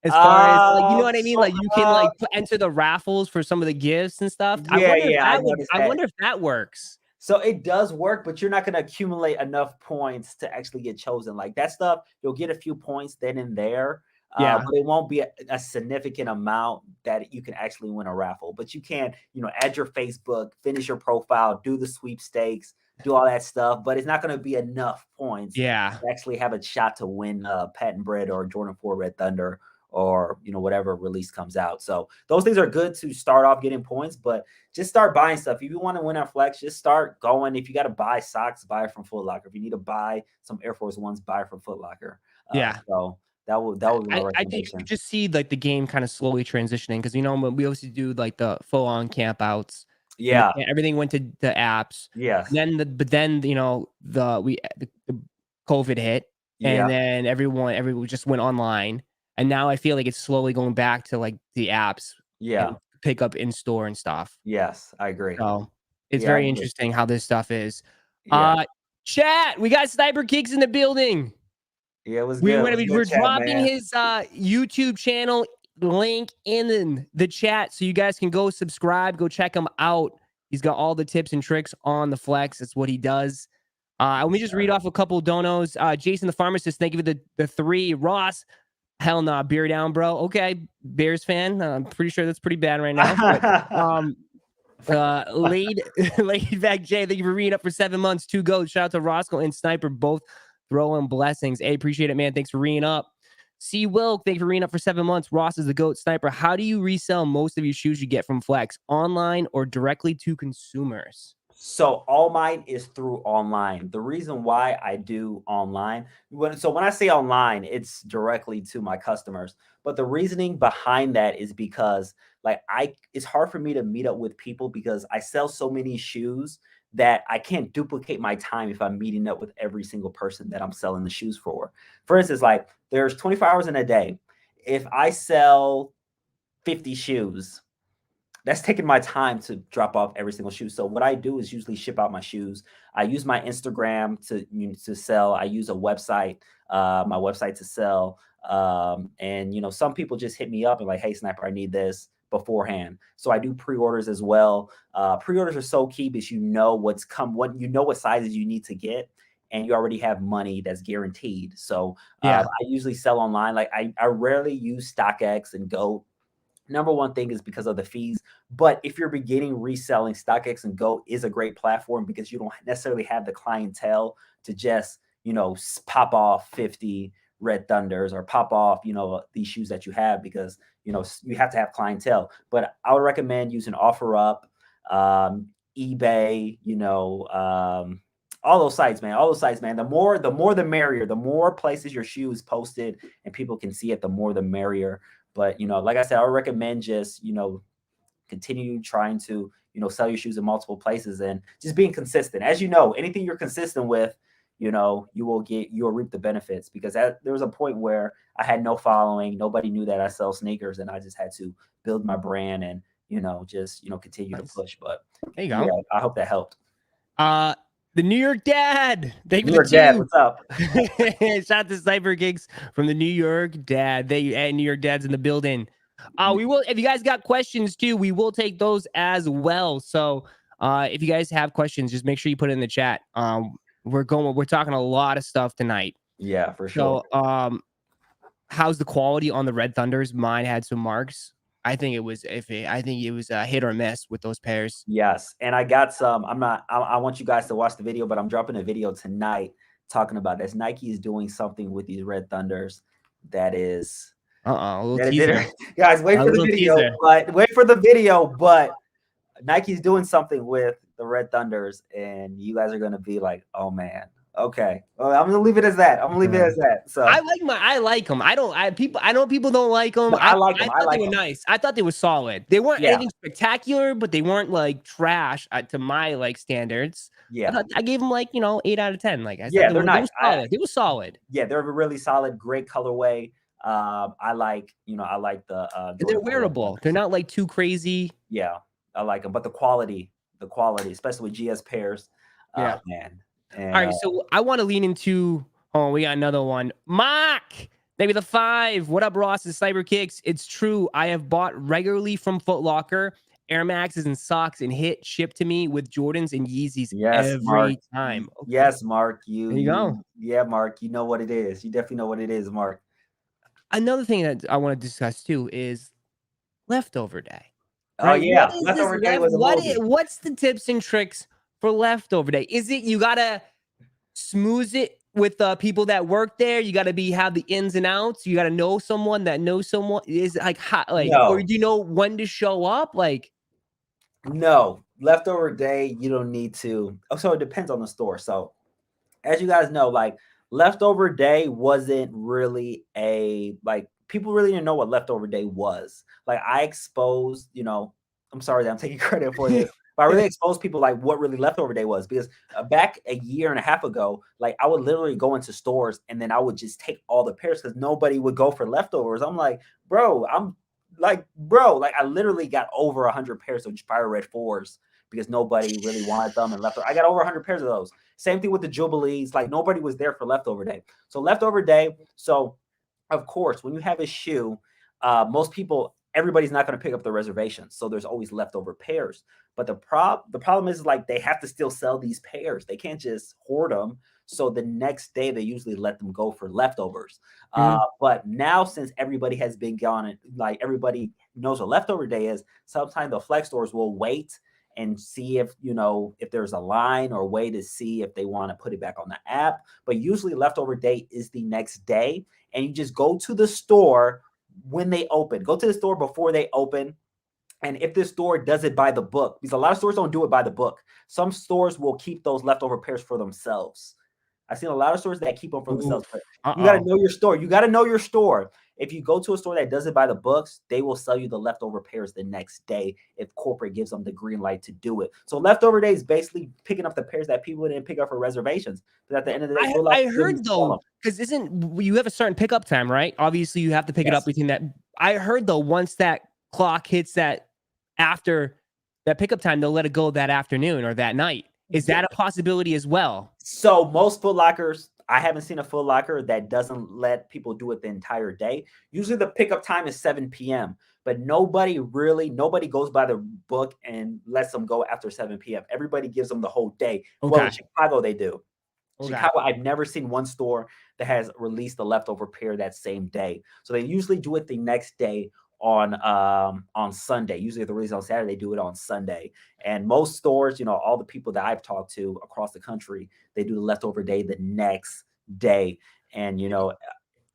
As far as like, you know what I mean? so Like you can like enter the raffles for some of the gifts and stuff. yeah, I noticed I that. wonder if that works. So it does work, but you're not going to accumulate enough points to actually get chosen. Like that stuff, you'll get a few points then and there, Yeah. but it won't be a significant amount that you can actually win a raffle. But you can, add your Facebook, finish your profile, do the sweepstakes, do all that stuff. But it's not going to be enough points Yeah. to actually have a shot to win Patent Bread or Jordan 4 Red Thunder or whatever release comes out. So those things are good to start off getting points, but just start buying stuff. If you want to win on Flex, just start going. If you got to buy socks, buy it from Foot Locker. If you need to buy some Air Force Ones, buy it from Foot Locker. Yeah. So that would be my I think you recommendation. just see like the game kind of slowly transitioning because we also do like the full on camp outs. Yeah. Everything went to the apps. Yes. Then the COVID hit, Yeah. and then everyone just went online, and now I feel like it's slowly going back to like the apps Yeah. and pick up in store and stuff. Yes, I agree. So it's Yeah, I very agree. interesting how this stuff is. Yeah. Chat, we got Sniper Kicks in the building. Yeah, it was good. We're Chat, dropping man. his YouTube channel link in the chat so you guys can go subscribe, go check him out. He's got all the tips and tricks on the flex. That's what he does. Let me just read off a couple of donos. Jason the Pharmacist, thank you for the 3. Ross, hell nah, beer down, bro. Okay, Bears fan. I'm pretty sure that's pretty bad right now. But, laid back Jay, thank you for reading up for 7 months. 2 goats. Shout out to Roszko and Sniper, both throwing blessings. Hey, appreciate it, man. Thanks for reading up. C. Wilk, thank you for reading up for 7 months. Ross is the GOAT. Sniper, how do you resell most of your shoes you get from Flex? Online or directly to consumers? So all mine is through online. The reason why I do online, when I say online, it's directly to my customers. But the reasoning behind that is because it's hard for me to meet up with people because I sell so many shoes that I can't duplicate my time if I'm meeting up with every single person that I'm selling the shoes for. For instance, like there's 24 hours in a day. If I sell 50 shoes, that's taking my time to drop off every single shoe. So what I do is usually ship out my shoes. I use my Instagram to sell. I use a website, my website to sell. And some people just hit me up and like, hey, Sniper, I need this beforehand. So I do pre-orders as well. Pre-orders are so key because what sizes you need to get, and you already have money that's guaranteed. So Yeah. I usually sell online. Like I rarely use StockX and Go. Number one thing is because of the fees. But if you're beginning reselling, StockX and Go is a great platform because you don't necessarily have the clientele to just, pop off 50 Red Thunders or pop off, these shoes that you have because, you have to have clientele. But I would recommend using OfferUp, eBay, all those sites, man. All those sites, man. The more the merrier. The more places your shoe is posted and people can see it, the more the merrier. But like I said, I would recommend just continue trying to sell your shoes in multiple places and just being consistent. As you know, anything you're consistent with, you will reap the benefits. Because there was a point where I had no following, nobody knew that I sell sneakers, and I just had to build my brand and just continue to push. But there you go. Yeah, I hope that helped. The New York Dad. Thank you New for the York Dad, 2. what's up? Shout out to Sniper Gigs from the New York Dad. New York Dad's in the building. We will, if you guys got questions too, we will take those as well. So if you guys have questions, just make sure you put it in the chat. We're talking a lot of stuff tonight. Yeah, for sure. So how's the quality on the Red Thunders? Mine had some marks. I think it was iffy. I think it was a hit or miss with those pairs. Yes, and I got some. I want you guys to watch the video, but I'm dropping a video tonight talking about this. Nike is doing something with these Red Thunders that is. A little teaser. Guys, wait for the video. But Nike's doing something with the Red Thunders, and you guys are gonna be like, "Oh man, okay." Well, I'm gonna leave it as that. So I like them. I know people don't like them. No, I like them. I thought they were nice. I thought they were solid. They weren't anything spectacular, but they weren't like trash to my standards. Yeah, I gave them 8 out of 10. They're nice. They were solid. Yeah, they're really solid. Great colorway. I like the. And they're wearable. They're not too crazy. Yeah, I like them, but the quality, especially with GS pairs. Man. And, all right, so I want to lean into. Oh, we got another one. Mock, maybe the 5. What up, Ross? It's Cyber Kicks. It's true. I have bought regularly from Foot Locker, Air Maxes and socks, and shipped to me with Jordans and Yeezys every time. Okay. Yes, Mark. There you go. Yeah, Mark. You know what it is. You definitely know what it is, Mark. Another thing that I want to discuss too is leftover day. Right? Oh yeah, leftover day was what's the tips and tricks for leftover day? Is it you gotta smooth it with people that work there? You got to have the ins and outs. You got to know someone that knows someone. Is it like hot, like, or No, do you know when to show up? Like, no, leftover day, you don't need to. Oh, so it depends on the store. So as you guys know, like leftover day wasn't really a like people really didn't know what leftover day was. Like I exposed, I'm sorry that I'm taking credit for this, but I really exposed people like what really leftover day was because back a year and a half ago, like I would literally go into stores and then I would just take all the pairs because nobody would go for leftovers. I'm like, bro, I literally got over 100 pairs of Fire Red 4s because nobody really wanted them and left. I got over 100 pairs of those. Same thing with the Jubilees. Like nobody was there for leftover day. So leftover day. So of course, when you have a shoe, everybody's not going to pick up the reservations. So there's always leftover pairs. But the problem is like they have to still sell these pairs. They can't just hoard them. So the next day they usually let them go for leftovers. But now since everybody has been gone and like everybody knows what leftover day is, sometimes the flex stores will wait and see if there's a line or a way to see if they want to put it back on the app. But usually leftover day is the next day. And you just go to the store when they open. Go to the store before they open. And if this store does it by the book, because a lot of stores don't do it by the book, some stores will keep those leftover pairs for themselves. I've seen a lot of stores that keep them for themselves, but you got to know your store. You got to know your store. If you go to a store that does it by the books, they will sell you the leftover pairs the next day if corporate gives them the green light to do it. So leftover day is basically picking up the pairs that people didn't pick up for reservations. But at the end of the day, I heard though, because you have a certain pickup time, right? Obviously, you have to pick it up between that. I heard though, once that clock hits that after that pickup time, they'll let it go that afternoon or that night. Is that a possibility as well? So most Foot Lockers, I haven't seen a Foot Locker that doesn't let people do it the entire day. Usually the pickup time is 7 p.m., but nobody goes by the book and lets them go after 7 p.m. Everybody gives them the whole day. Okay. Well, in Chicago, they do. Okay. Chicago, I've never seen one store that has released the leftover pair that same day. So they usually do it the next day on Sunday. Usually if the release on Saturday, they do it on Sunday. And most stores, all the people that I've talked to across the country, they do the leftover day the next day. And you're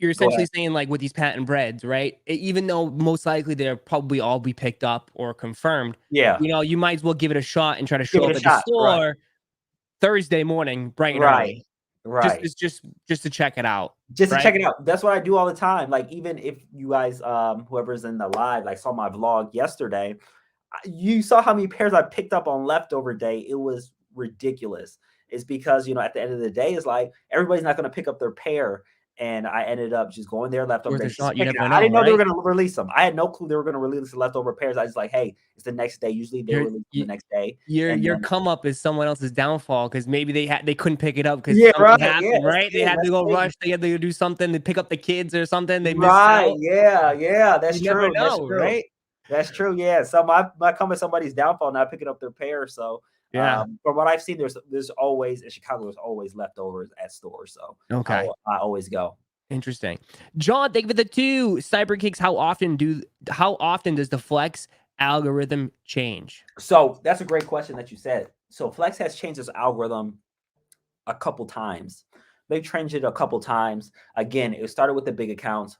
essentially saying like with these patent breads, right? Even though most likely they'll probably all be picked up or confirmed. Yeah. You might as well give it a shot and try to show up at the store Thursday morning, bright and early. Right. Just to check it out. Just to check it out. That's what I do all the time. Like even if you guys, whoever's in the live, like saw my vlog yesterday, you saw how many pairs I picked up on leftover day. It was ridiculous. It's because at the end of the day, it's like everybody's not going to pick up their pair. And I ended up just going there leftover. I didn't know they were going to release them. I had no clue they were going to release the leftover pairs. I was like, hey, it's the next day. Usually they release the next day. Your come up is someone else's downfall because maybe they couldn't pick it up because something happened, right? They had to go rush. They had to do something to pick up the kids or something. They missed out. Yeah, that's true. Never know, right? That's true. Yeah. So my come as somebody's downfall, not picking up their pair. So from what I've seen, there's always in Chicago, there's always leftovers at stores. So okay, I always go. Interesting. John, thank you for the 2 cyber kicks. How often does the Flex algorithm change? So that's a great question that you said. So Flex has changed its algorithm a couple times. They've changed it a couple times. Again, it started with the big accounts.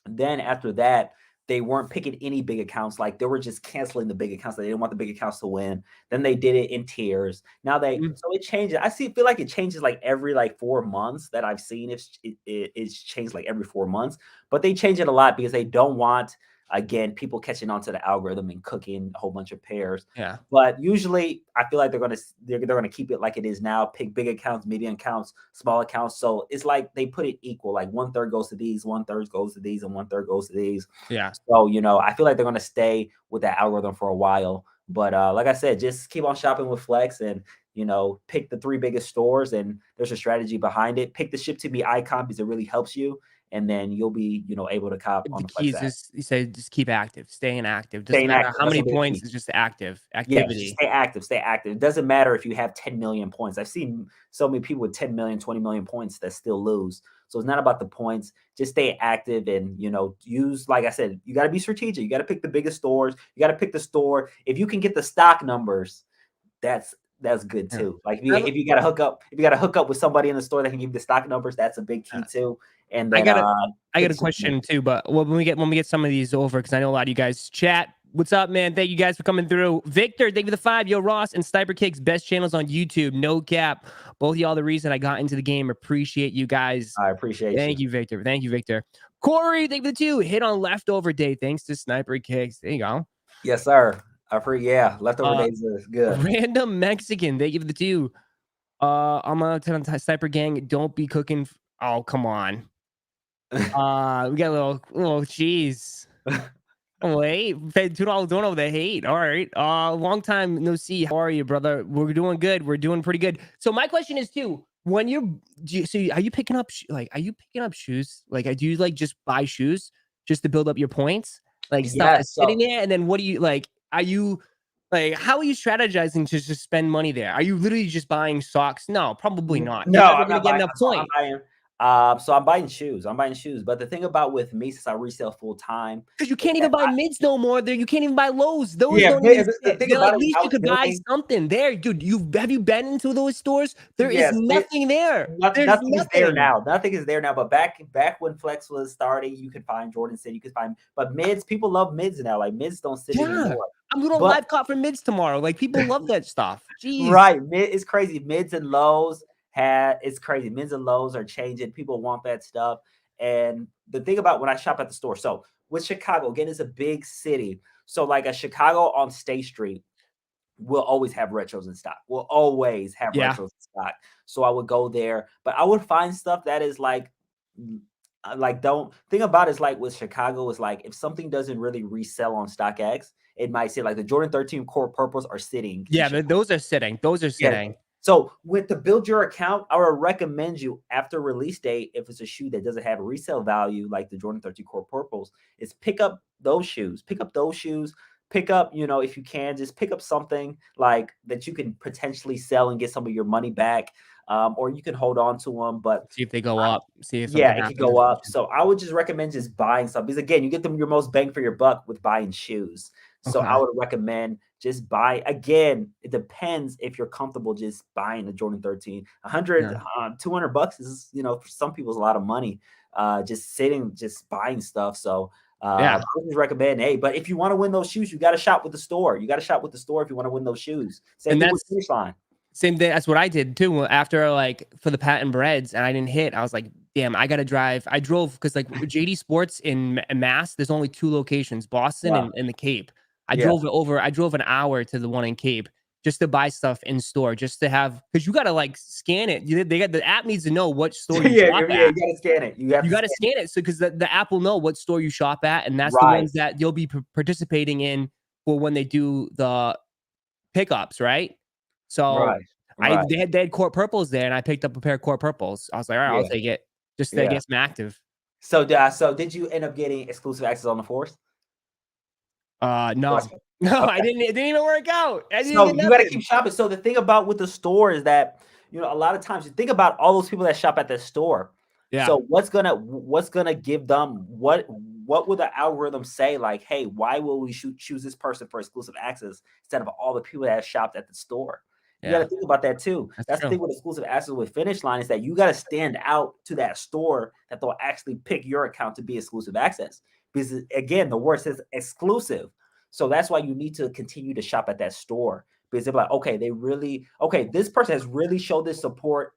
Then after that, they weren't picking any big accounts. Like they were just canceling the big accounts. They didn't want the big accounts to win. Then they did it in tiers. Now so it changes. Feel like it changes like every 4 months that I've seen. It's changed like every 4 months, but they change it a lot because they don't want, again, people catching on to the algorithm and cooking a whole bunch of pairs. Yeah. But usually I feel like they're gonna keep it like it is now, pick big accounts, medium accounts, small accounts. So it's like they put it equal, like 1/3 goes to these, 1/3 goes to these, and 1/3 goes to these. Yeah. So, I feel like they're gonna stay with that algorithm for a while. But like I said, just keep on shopping with Flex and pick the 3 biggest stores, and there's a strategy behind it. Pick the ship to me icon because it really helps you. And then you'll be, able to cop on the Flex app. You say just keep active, staying active. Doesn't matter how many points, it's just activity. Yeah, stay active. It doesn't matter if you have 10 million points. I've seen so many people with 10 million, 20 million points that still lose. So it's not about the points. Just stay active and, use, like I said, you got to be strategic. You got to pick the biggest stores. You got to pick the store. If you can get the stock numbers, that's That's good Yeah. too. Like if you got to hook up with somebody in the store that can give you the stock numbers, that's a big key too. And I then got a question too, but when we get some of these over, because I know a lot of you guys chat. What's up, man? Thank you guys for coming through. Victor, thank you for the 5. Yo, Ross and Sniper Kicks, best channels on YouTube. No cap. Both of y'all the reason I got into the game. Appreciate you guys. I appreciate Thank you, Victor. Thank you, Victor. Corey, thank you for the 2. Hit on leftover day. Thanks to Sniper Kicks. There you go. Yes, sir. Yeah, leftover days is good. Random Mexican, thank you for the 2. I'm gonna tell Sniper Gang, don't be cooking. Oh, come on. We got a little cheese. Wait, paid $2 don't over the hate. All right. Long time no see. How are you, brother? We're doing good. We're doing pretty good. So my question is too, when are you picking up are you picking up shoes? Like, do you like just buy shoes just to build up your points? Like stuff Yeah, that's sitting there, and then what do you like? Are you like, how are you strategizing to just spend money there? Are you literally just buying socks? No, probably not. No, You're never I'm gonna not get buying. enough So points. I'm buying shoes. But the thing about with me, since I resell full time, Because you can't even buy mids no more. There, you can't even buy lows. Those yeah. don't even The sit. thing They're like, about at it, least I you was could buy building. something there, dude. Have you been into those stores? There is Yes, nothing there. There's nothing is there nothing. now. Nothing is there now. But back when Flex was starting, you could find Jordan City. You could find, but mids. People love mids now. Like mids don't sit Yeah, anymore. I'm doing a But live cop for mids tomorrow. Like people love that stuff. Jeez. right, it's crazy. Mids and lows it's crazy. Mids and lows are changing. People want that stuff. And the thing about when I shop at the store, so with Chicago, again, it's a big city. So like a Chicago on State Street will always have retros in stock. Will always have Yeah. retros in stock. So I would go there, but I would find stuff that is don't think about it, is like with Chicago is like if something doesn't really resell on StockX, it might say like the Jordan 13 core purples are sitting. Yeah, those are sitting. Those are Yeah. sitting. So with to build your account, I would recommend you after release date, if it's a shoe that doesn't have resale value like the Jordan 13 Core Purples, is pick up those shoes. Pick up those shoes. Pick up, if you can, just pick up something like that you can potentially sell and get some of your money back, or you can hold on to them. But See if they go up. See if yeah, something it happens. could go up. So I would just recommend just buying stuff because again, you get them your most bang for your buck with buying shoes. So I Okay. would recommend just buy. Again, it depends if you're comfortable just buying the Jordan 13. 100, Yeah. $200 is, for some people is a lot of money. Just buying stuff. So Yeah. I would just recommend, hey, but if you want to win those shoes, you got to shop with the store. You got to shop with the store if you want to win those shoes. Same And thing with that's Finish Line. same thing. That's what I did too. After like for the patent breads, and I didn't hit. I was like, damn, I gotta drive. I drove because like JD Sports in Mass, there's only 2 locations, Boston Wow. and the Cape. I Yeah. drove an hour to the one in Cape just to buy stuff in store, just to have, because you gotta like scan it. They got the app needs to know what store you shop Yeah, at. you got to scan it. You You got to scan it, so because the app will know what store you shop at, and that's the Right. ones that you'll be participating in for when they do the pickups, right? So Right. they had court purples there, and I picked up a pair of court purples. I was like, all right, I'll Yeah. take it just to Yeah. get some active. So did you end up getting exclusive access on the Force? No, no, I Okay. didn't. It didn't even work out. I didn't So get you got to keep nothing. shopping. So the thing about with the store is that a lot of times you think about all those people that shop at the store. Yeah, So what's gonna give them what would the algorithm say like, hey, why will we choose this person for exclusive access instead of all the people that have shopped at the store? You got yeah, to think about that too. that's That's the true. thing with exclusive access with Finish Line is that you got to stand out to that store that they'll actually pick your account to be exclusive access. Because again, the word says exclusive. So that's why you need to continue to shop at that store because they're like, okay, this person has really showed this support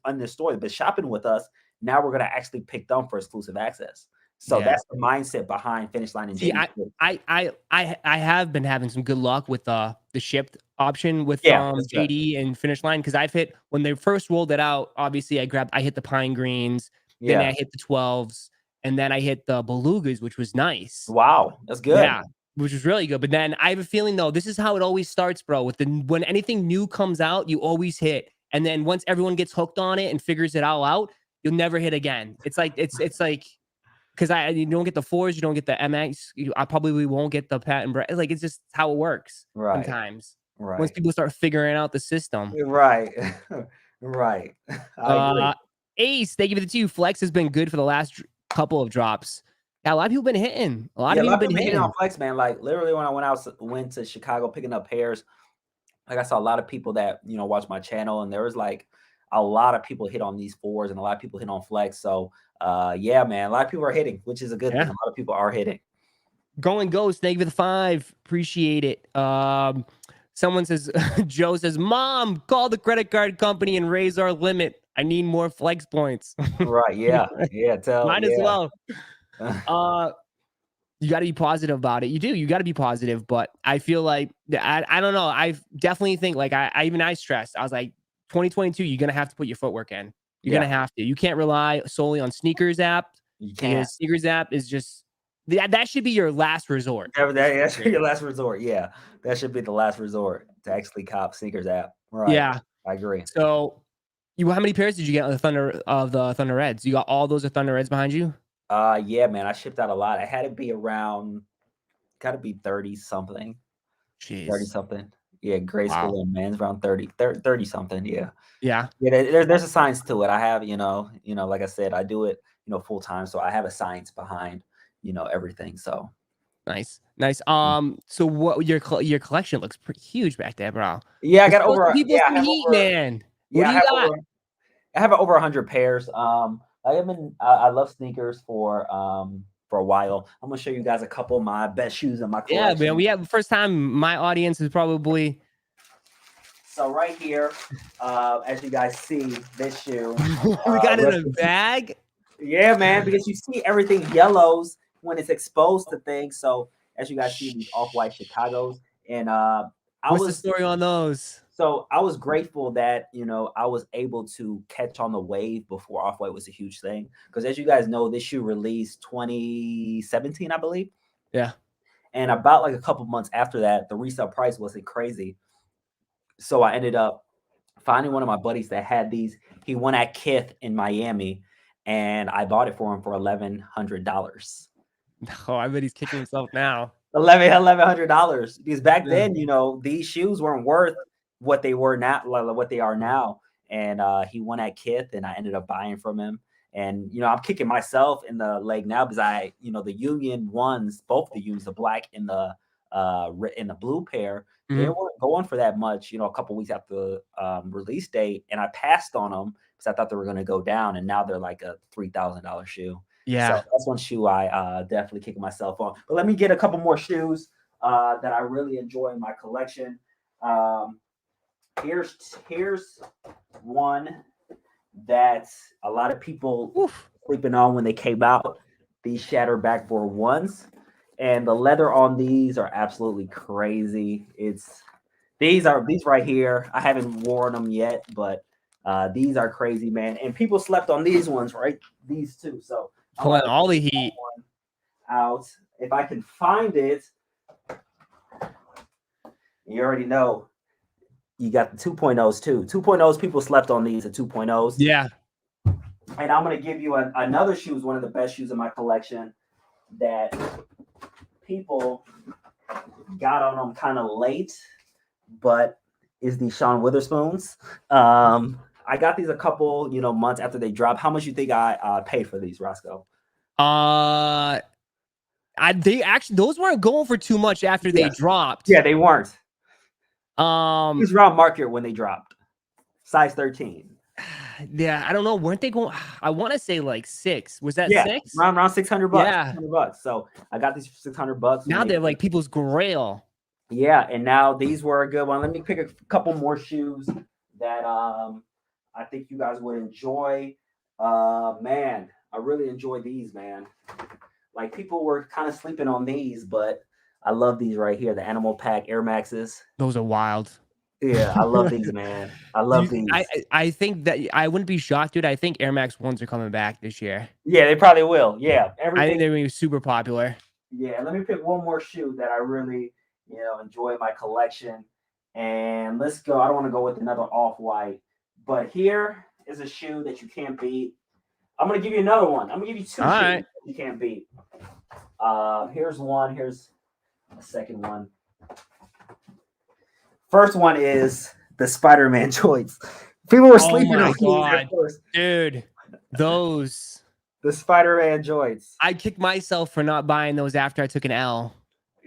on this store, but shopping with us, now we're gonna actually pick them for exclusive access. So Yeah. that's the mindset behind Finish Line and See, JD. I have been having some good luck with the shipped option with Yeah, that's good. JD and Finish Line, because I've hit when they first rolled it out. Obviously, I hit the pine greens, then I Yeah. hit the 12s, and then I hit the belugas, which was nice. Wow, that's good. Yeah, which was really good. But then I have a feeling though, this is how it always starts, bro. When anything new comes out, you always hit, and then once everyone gets hooked on it and figures it all out, you'll never hit again. It's like because you don't get the 4s, you don't get the MX. I probably won't get the patent bread. Like it's just how it works Right. sometimes. Once Right. people start figuring out the system. Right. Right. I agree. Ace, thank you for the 2. Flex has been good for the last couple of drops. Yeah, a lot of people been hitting. A lot Yeah, of a people lot of been people been hitting on hitting. Flex, man. Like literally when I went to Chicago picking up pairs, like I saw a lot of people that, you know, watch my channel, and there was like a lot of people hit on these fours and a lot of people hit on flex. So yeah, man, a lot of people are hitting, which is a good thing. A lot of people are hitting. Going Ghost, thank you for the 5. Appreciate it. Someone says, Joe says, Mom, call the credit card company and raise our limit. I need more flex points. Right. Yeah. Yeah. Mine as well. You got to be positive about it. You do. You got to be positive. But I feel like, I don't know. I definitely think, like, I stressed. I was like, 2022, you're going to have to put your footwork in. You're going to have to. You can't rely solely on Sneakers app. You can't. Because Sneakers app is just, that should be your last resort. That should be your last resort. Yeah. That should be the last resort to actually cop Sneakers app. Right. Yeah. I agree. So, how many pairs did you get on the Thunder Reds? You got all those Thunder Reds behind you? Yeah, man, I shipped out a lot. I had to be around, got to be 30 something. Jeez. 30 something. Yeah, grade school and men's around 30 something. Yeah. Yeah. Yeah, there's a science to it. I have, you know, like I said, I do it, you know, full time, so I have a science behind, you know, everything. So nice. So what your collection looks pretty huge back there, bro. Yeah, I got over. People heat, man. Yeah, I have over 100 pairs. I love sneakers for a while. I'm gonna show you guys a couple of my best shoes in my collection. Yeah, man. We have the first time my audience is probably. So right here, as you guys see, this shoe. We got it in a bag. Yeah, man, because you see everything yellows when it's exposed to things. So as you guys see, these off-white Chicagos, and what's the story on those? So I was grateful that, you know, I was able to catch on the wave before Off-White was a huge thing. Because as you guys know, this shoe released 2017, I believe. Yeah. And about like a couple months after that, the resale price wasn't crazy. So I ended up finding one of my buddies that had these. He won at Kith in Miami, and I bought it for him for $1,100. Oh, I bet he's kicking himself now. $1,100. Because back then, you know, these shoes weren't worth what they were now, what they are now. And he won at Kith, and I ended up buying from him. And, you know, I'm kicking myself in the leg now because you know, the Union ones, both the Unions, the black and the blue pair, they weren't going for that much, you know, a couple weeks after the release date. And I passed on them because I thought they were going to go down. And now they're like a $3,000 shoe. So that's one shoe I definitely kicking myself on. But let me get a couple more shoes that I really enjoy in my collection. Here's one that a lot of people sleeping on when they came out. These shatter backboard ones, and the leather on these are absolutely crazy. These right here. I haven't worn them yet, but these are crazy, man. And people slept on these ones, right? These two. So pulling all the heat out. If I can find it, you already know. You got the 2.0s too. 2.0s, people slept on these, the 2.0s. Yeah. And I'm going to give you another shoe, one of the best shoes in my collection that people got on them kind of late, but is the Sean Witherspoons. I got these a couple, you know, months after they dropped. How much you think I paid for these, Roszko? They actually, those weren't going for too much after they dropped. Yeah, they weren't. It was around market when they dropped. Size 13. Yeah, I don't know. Weren't they going? I want to say like 6. Was that 6? Around $600. Yeah, $600. So I got these for $600. Now they're like people's grail. Yeah, and now these were a good one. Let me pick a couple more shoes that I think you guys would enjoy. Man, I really enjoy these, man. Like people were kind of sleeping on these, but I love these right here, the Animal Pack Air Maxes. Those are wild. Yeah, I love these, man. I love these. I think that I wouldn't be shocked, dude. I think Air Max 1s are coming back this year. Yeah, they probably will. Yeah. I think they're going to be super popular. Yeah, let me pick one more shoe that I really, you know, enjoy in my collection. And let's go. I don't want to go with another off-white, but here is a shoe that you can't beat. I'm going to give you another one. I'm going to give you 2 shoes that you can't beat. Here's one. Here's a second one. First one is the Spider-Man joints. People were sleeping on these. Dude, those. The Spider-Man joints. I kicked myself for not buying those after I took an L.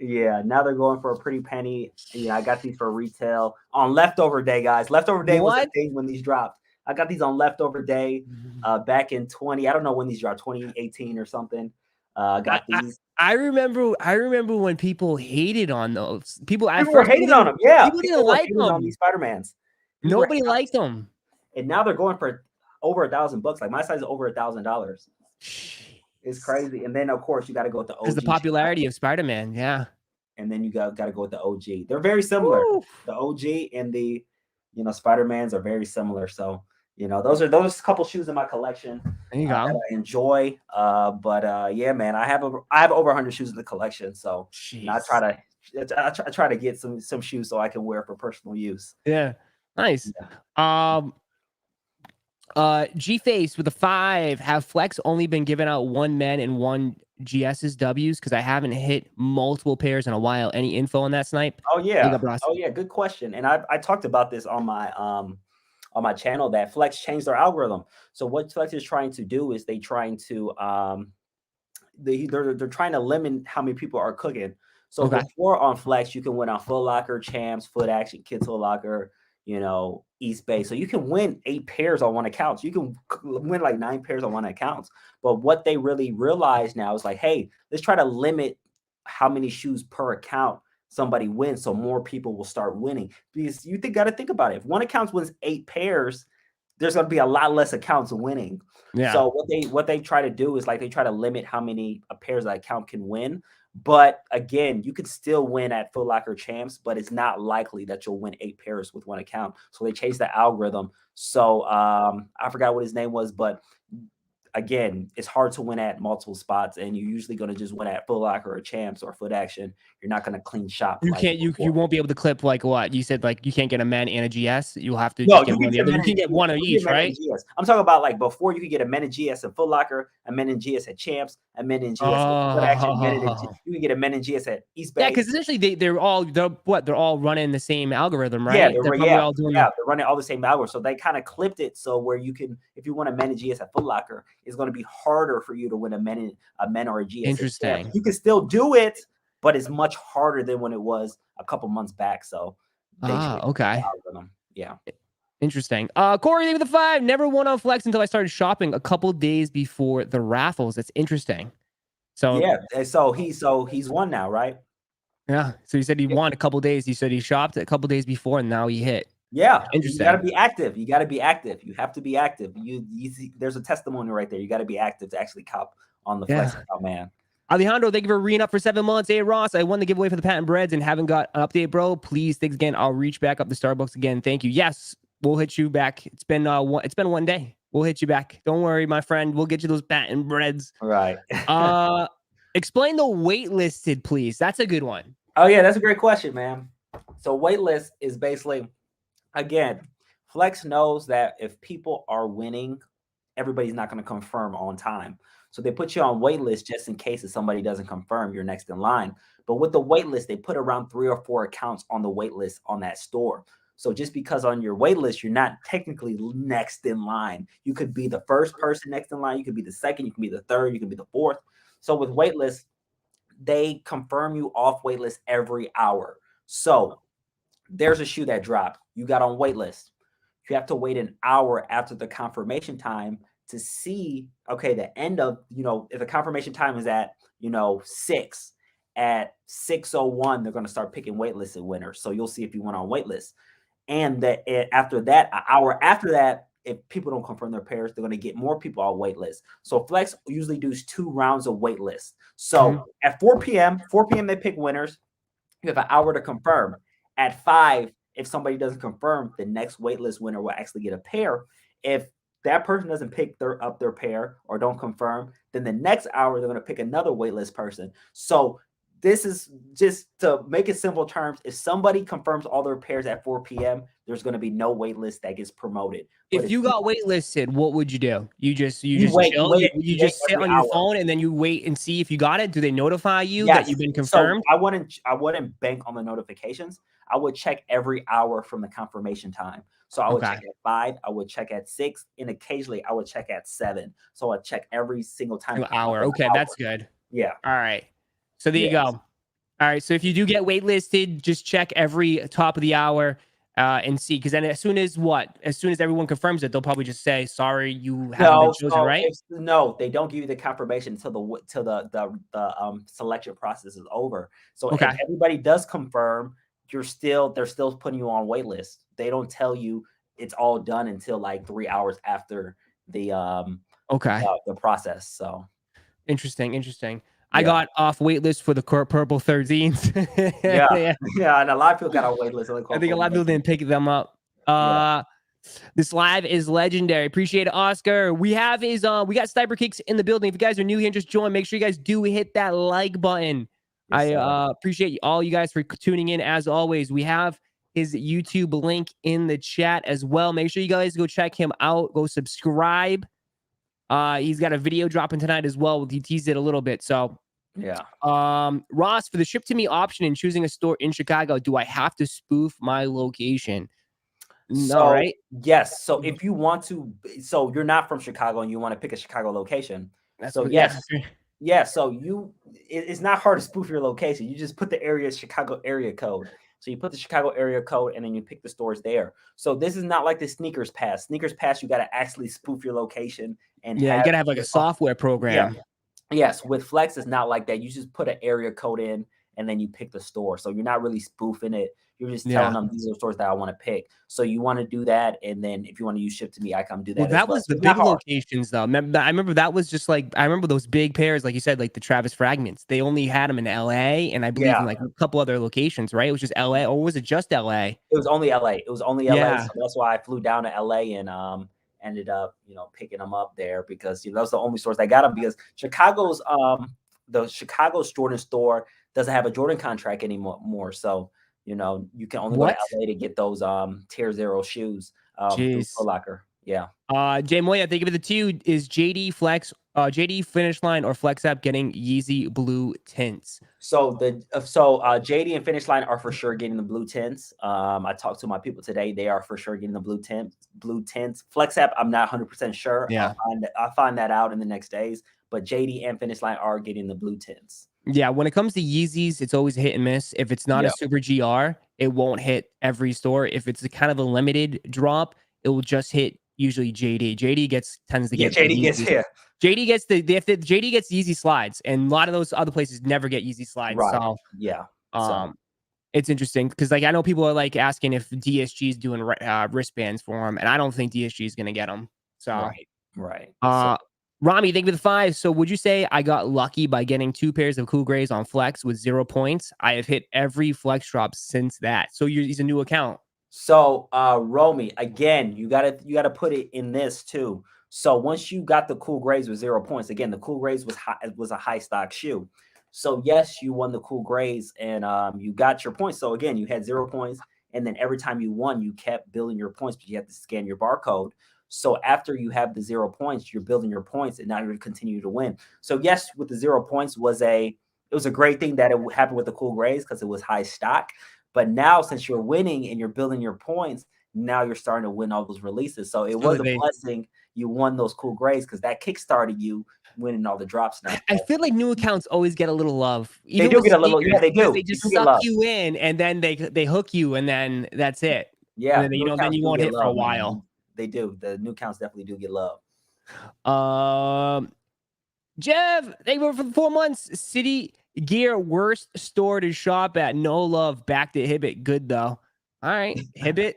Yeah, now they're going for a pretty penny. Yeah, I got these for retail on leftover day, guys. Leftover day was a What? thing when these dropped. I got these on leftover day back in 20. I don't know when these dropped, 2018 or something. I, Got I these. I remember when people hated on those. People at People were first hating on them. Yeah, people didn't people were like hating on them. these Spider-Mans. People were Nobody hating on liked these, them. and now they're going for over $1,000. Like my size is over $1,000. It's crazy. And then of course you got to go with the Because the OG popularity of Spider-Man, yeah. and then you got to go with the OG. They're very similar. Woo. The OG and the Spider-Mans are very similar. So those are a couple shoes in my collection There you that go. I enjoy. But yeah, man, I have over 100 shoes in the collection. So I Jeez. try to get some shoes so I can wear for personal use. Yeah. Nice. Yeah. G-Face with a 5. Have Flex only been giving out 1 men and 1 GS's W's? Because I haven't hit multiple pairs in a while. Any info on that snipe? Oh Big yeah. up, Ross. Oh yeah. Good question. And I talked about this on my channel that Flex changed their algorithm. So what Flex is trying to do is they're trying to trying to limit how many people are cooking. So Okay. before on Flex, you can win on Foot Locker, Champs, Foot Action, Kids Foot Locker, East Bay. So you can win 8 pairs on one account. So you can win like 9 pairs on one account. But what they really realize now is like, hey, let's try to limit how many shoes per account somebody wins, so more people will start winning. Because got to think about it. If one account wins 8 pairs, there's going to be a lot less accounts winning. Yeah. So what they try to do is like they try to limit how many pairs that account can win. But again, you could still win at Foot Locker Champs, but it's not likely that you'll win 8 pairs with one account. So they changed the algorithm. So I forgot what his name was, but again, it's hard to win at multiple spots, and you're usually going to just win at Foot Locker or Champs or Foot Action. You're not going to clean shop. You like can't. You before. won't be able to clip like what you said. Like you can't get a men and a GS. You'll have to No, just get you one can or the get other. men You can get one of each, right? I'm talking about like before you could get a men and GS at Foot Locker, a men and GS at Champs, a men and GS at Foot Action, you can get a men and GS at East Bay. Yeah, because essentially they're all running the same algorithm, right? Yeah, They're probably all doing they're running all the same algorithm. So they kind of clipped it so where you can, if you want a men and GS at Foot Locker, it's going to be harder for you to win a men or a GS. Interesting. You can still do it, but it's much harder than when it was a couple months back. So they okay. the algorithm. Yeah. Interesting. Corey with the 5. Never won on Flex until I started shopping a couple days before the raffles. That's interesting. So yeah, so he's won now, right? Yeah. So you said he won a couple days. You said he shopped a couple days before, and now he hit. Yeah, Interesting. You got to be active. You got to be active. You have to be active. You see, there's a testimony right there. You got to be active to actually cop on the Flex account, man. Alejandro, thank you for re-up for 7 months. Hey, Ross, I won the giveaway for the patent breads and haven't got an update, bro. Please, thanks again. I'll reach back up to Starbucks again. Thank you. Yes, we'll hit you back. It's been 1 day. We'll hit you back. Don't worry, my friend. We'll get you those patent breads. All right. Explain the waitlisted, please. That's a good one. Oh yeah, that's a great question, man. So waitlist is basically, again, Flex knows that if people are winning, everybody's not going to confirm on time. So they put you on waitlist just in case if somebody doesn't confirm, you're next in line. But with the waitlist, they put around 3 or 4 accounts on the waitlist on that store. So just because on your waitlist, you're not technically next in line. You could be the first person next in line. You could be the second. You can be the third. You can be the fourth. So with waitlist, they confirm you off waitlist every hour. So there's a shoe that dropped. You got on waitlist. You have to wait an hour after the confirmation time to see, okay, the end of, if the confirmation time is at, 6, at 6:01, they're going to start picking waitlisted winners. So you'll see if you went on waitlist. And after that, an hour after that, if people don't confirm their pairs, they're going to get more people on waitlist. So Flex usually does 2 rounds of waitlist. So at 4 p.m., they pick winners. You have an hour to confirm. At 5, if somebody doesn't confirm, the next waitlist winner will actually get a pair. If that person doesn't pick up their pair or don't confirm, then the next hour they're going to pick another waitlist person. So this is just to make it simple terms. If somebody confirms all their pairs at 4 p.m., there's going to be no waitlist that gets promoted. But if you got waitlisted, what would you do? You just wait, chill. You just sit on your hour. phone and then you wait and see if you got it. Do they notify you that you've been confirmed? So I wouldn't bank on the notifications. I would check every hour from the confirmation time. So I would check at 5, I would check at 6, and occasionally I would check at 7. So I check every single time. Hour. Okay, that's good. Yeah. All right. So there you go. All right. So if you do get waitlisted, just check every top of the hour and see. Because then as soon as everyone confirms it, they'll probably just say, sorry, you haven't been No, chosen, so right? no, they don't give you the confirmation until the selection process is over. So if Okay. everybody does confirm, they're still putting you on wait list. They don't tell you it's all done until like 3 hours after the Okay. the process. So Interesting. I yeah. got off waitlist for the purple 13s. Yeah. Yeah. Yeah, and a lot of people got on wait list. Only I call think a for lot of people didn't pick them up. yeah. This live is legendary. Appreciate it, Oscar. We got Sniper Kicks in the building. If you guys are new here and just join, make sure you guys do hit that like button. Yes, I sir. appreciate all you guys for tuning in. As always, we have his YouTube link in the chat as well. Make sure you guys go check him out. Go subscribe. He's got a video dropping tonight as well. He teased it a little bit. So Yeah. Ross, for the ship to me option in choosing a store in Chicago, do I have to spoof my location? No, So right? yes, so if you want to, so you're not from Chicago and you want to pick a Chicago location. That's So what, yeah. yes, yeah. So it's not hard to spoof your location. You just put the Chicago area code. So you put the Chicago area code and then you pick the stores there. So this is not like the Sneakers Pass. Sneakers Pass, you got to actually spoof your location and Yeah, you have gotta have like a software yeah. program. Yes, with Flex, it's not like that. You just put an area code in and then you pick the store. So you're not really spoofing it. You're just telling Yeah. them these are the stores that I want to pick. So you want to do that. And then if you want to use Ship to Me, I come do Well, that as that well. was So the it's not big hard. locations though. I remember that was just like I remember those big pairs, like you said, like the Travis Fragments. They only had them in LA and I believe Yeah, in like a couple other locations, right? It was just LA, or was it just LA? it was only LA. It was only LA. Yeah. So that's why I flew down to LA and ended up, picking them up there because those are the only stores that got them because the Chicago's Jordan store doesn't have a Jordan contract anymore. So, you can only go to What? LA to get those Tier Zero shoes through Foot Jeez. Locker. Yeah. Jay Moya, think of it the two is JD Finish Line or Flex App getting Yeezy blue tints. So JD and Finish Line are for sure getting the blue tints. I talked to my people today; they are for sure getting the blue tints. Blue tints. Flex App, I'm not 100% sure. Yeah. I'll find that out in the next days. But JD and Finish Line are getting the blue tints. Yeah, when it comes to Yeezys, it's always hit and miss. If it's not a Yeah. super GR, it won't hit every store. If it's a kind of a limited drop, it will just hit usually JD. JD tends to Yeah, get the JD gets Yeezys. here. JD gets JD gets Yeezy slides, and a lot of those other places never get Yeezy slides. Right. So Yeah. it's interesting because like I know people are like asking if DSG is doing wristbands for them, and I don't think DSG is gonna get them. So Right. So Rami, thank you for the 5. So would you say I got lucky by getting 2 pairs of cool grays on Flex with 0 points? I have hit every Flex drop since that. So he's a new account. Romy, again, you gotta put it in this too. So once you got the Cool Grays with 0 points, again, the Cool Grays was a high stock shoe. So yes, you won the Cool Grays and you got your points. So again, you had 0 points, and then every time you won, you kept building your points, but you have to scan your barcode. So after you have the 0 points, you're building your points, and now you're going to continue to win. So yes, with the 0 points it was a great thing that it happened with the Cool Grays because it was high stock. But now since you're winning and you're building your points, now you're starting to win all those releases. So it So was a blessing you won those Cool Grays because that kickstarted you winning all the drops now. I feel like new accounts always get a little love. They do get a little, yeah, they do. They just suck you in, and then they hook you, and then that's it. Yeah, and then, then you won't hit for a while. Man. They do. The new accounts definitely do get love. Jeff, thank you for the 4 months. City Gear, worst store to shop at. No love. Back to Hibbit. Good though. All right, Hibbit.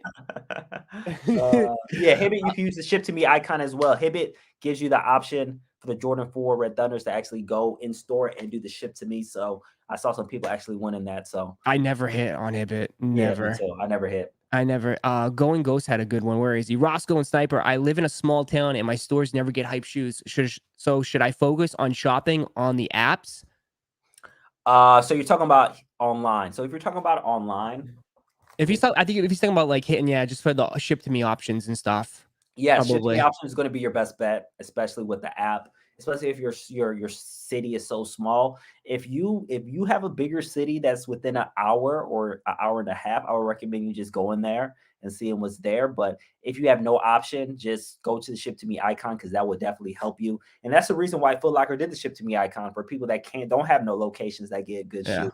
Yeah, Hibbit. You can use the ship to me icon as well. Hibbit gives you the option for the Jordan 4 Red Thunders to actually go in store and do the ship to me. So I saw some people actually winning that. So I never hit on Hibbit. Never. Yeah, me too. I never hit. I never. Going Ghost had a good one. Where is he? Roszko and Sniper. I live in a small town and my stores never get hype shoes. Should I focus on shopping on the apps? So you're talking about online. So if you're talking about online, I think if he's talking about like hitting, just for the ship to me options and stuff. Yeah, ship to me option is going to be your best bet, especially with the app. Especially if your city is so small. If you have a bigger city that's within an hour or an hour and a half, I would recommend you just go in there and seeing what's there. But if you have no option, just go to the ship to me icon because that would definitely help you. And that's the reason why Foot Locker did the ship to me icon for people that don't have no locations that get good shoes.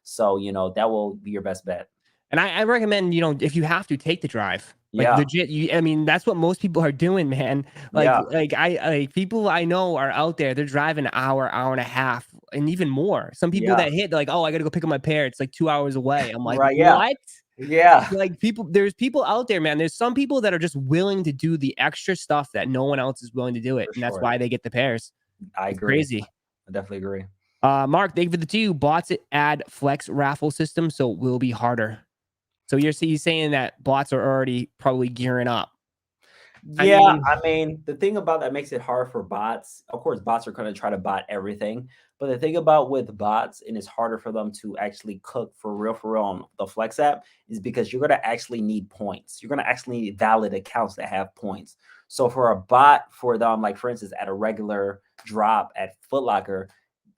So, that will be your best bet. And I recommend, if you have to take the drive, like Yeah. legit, I mean, that's what most people are doing, man. Like, Yeah. people I know are out there, they're driving an hour, hour and a half, and even more. Some people Yeah. that hit like, oh, I gotta go pick up my pair. It's like 2 hours away. I'm like, Right. Yeah. what? Yeah. Like there's people out there, man. There's some people that are just willing to do the extra stuff that no one else is willing to do it, For and that's sure. why they get the pairs. I It's agree. crazy. I definitely agree. Mark, thank you for the two. Bots add flex raffle system, so it will be harder. So you're saying that bots are already probably gearing up. I Yeah, mean, I mean, the thing about that makes it hard for bots. Of course, bots are going to try to bot everything, but the thing about with bots, and it's harder for them to actually cook for real on the Flex app, is because you're going to actually need points. You're going to actually need valid accounts that have points. So for a bot, for them, like for instance, at a regular drop at Foot Locker,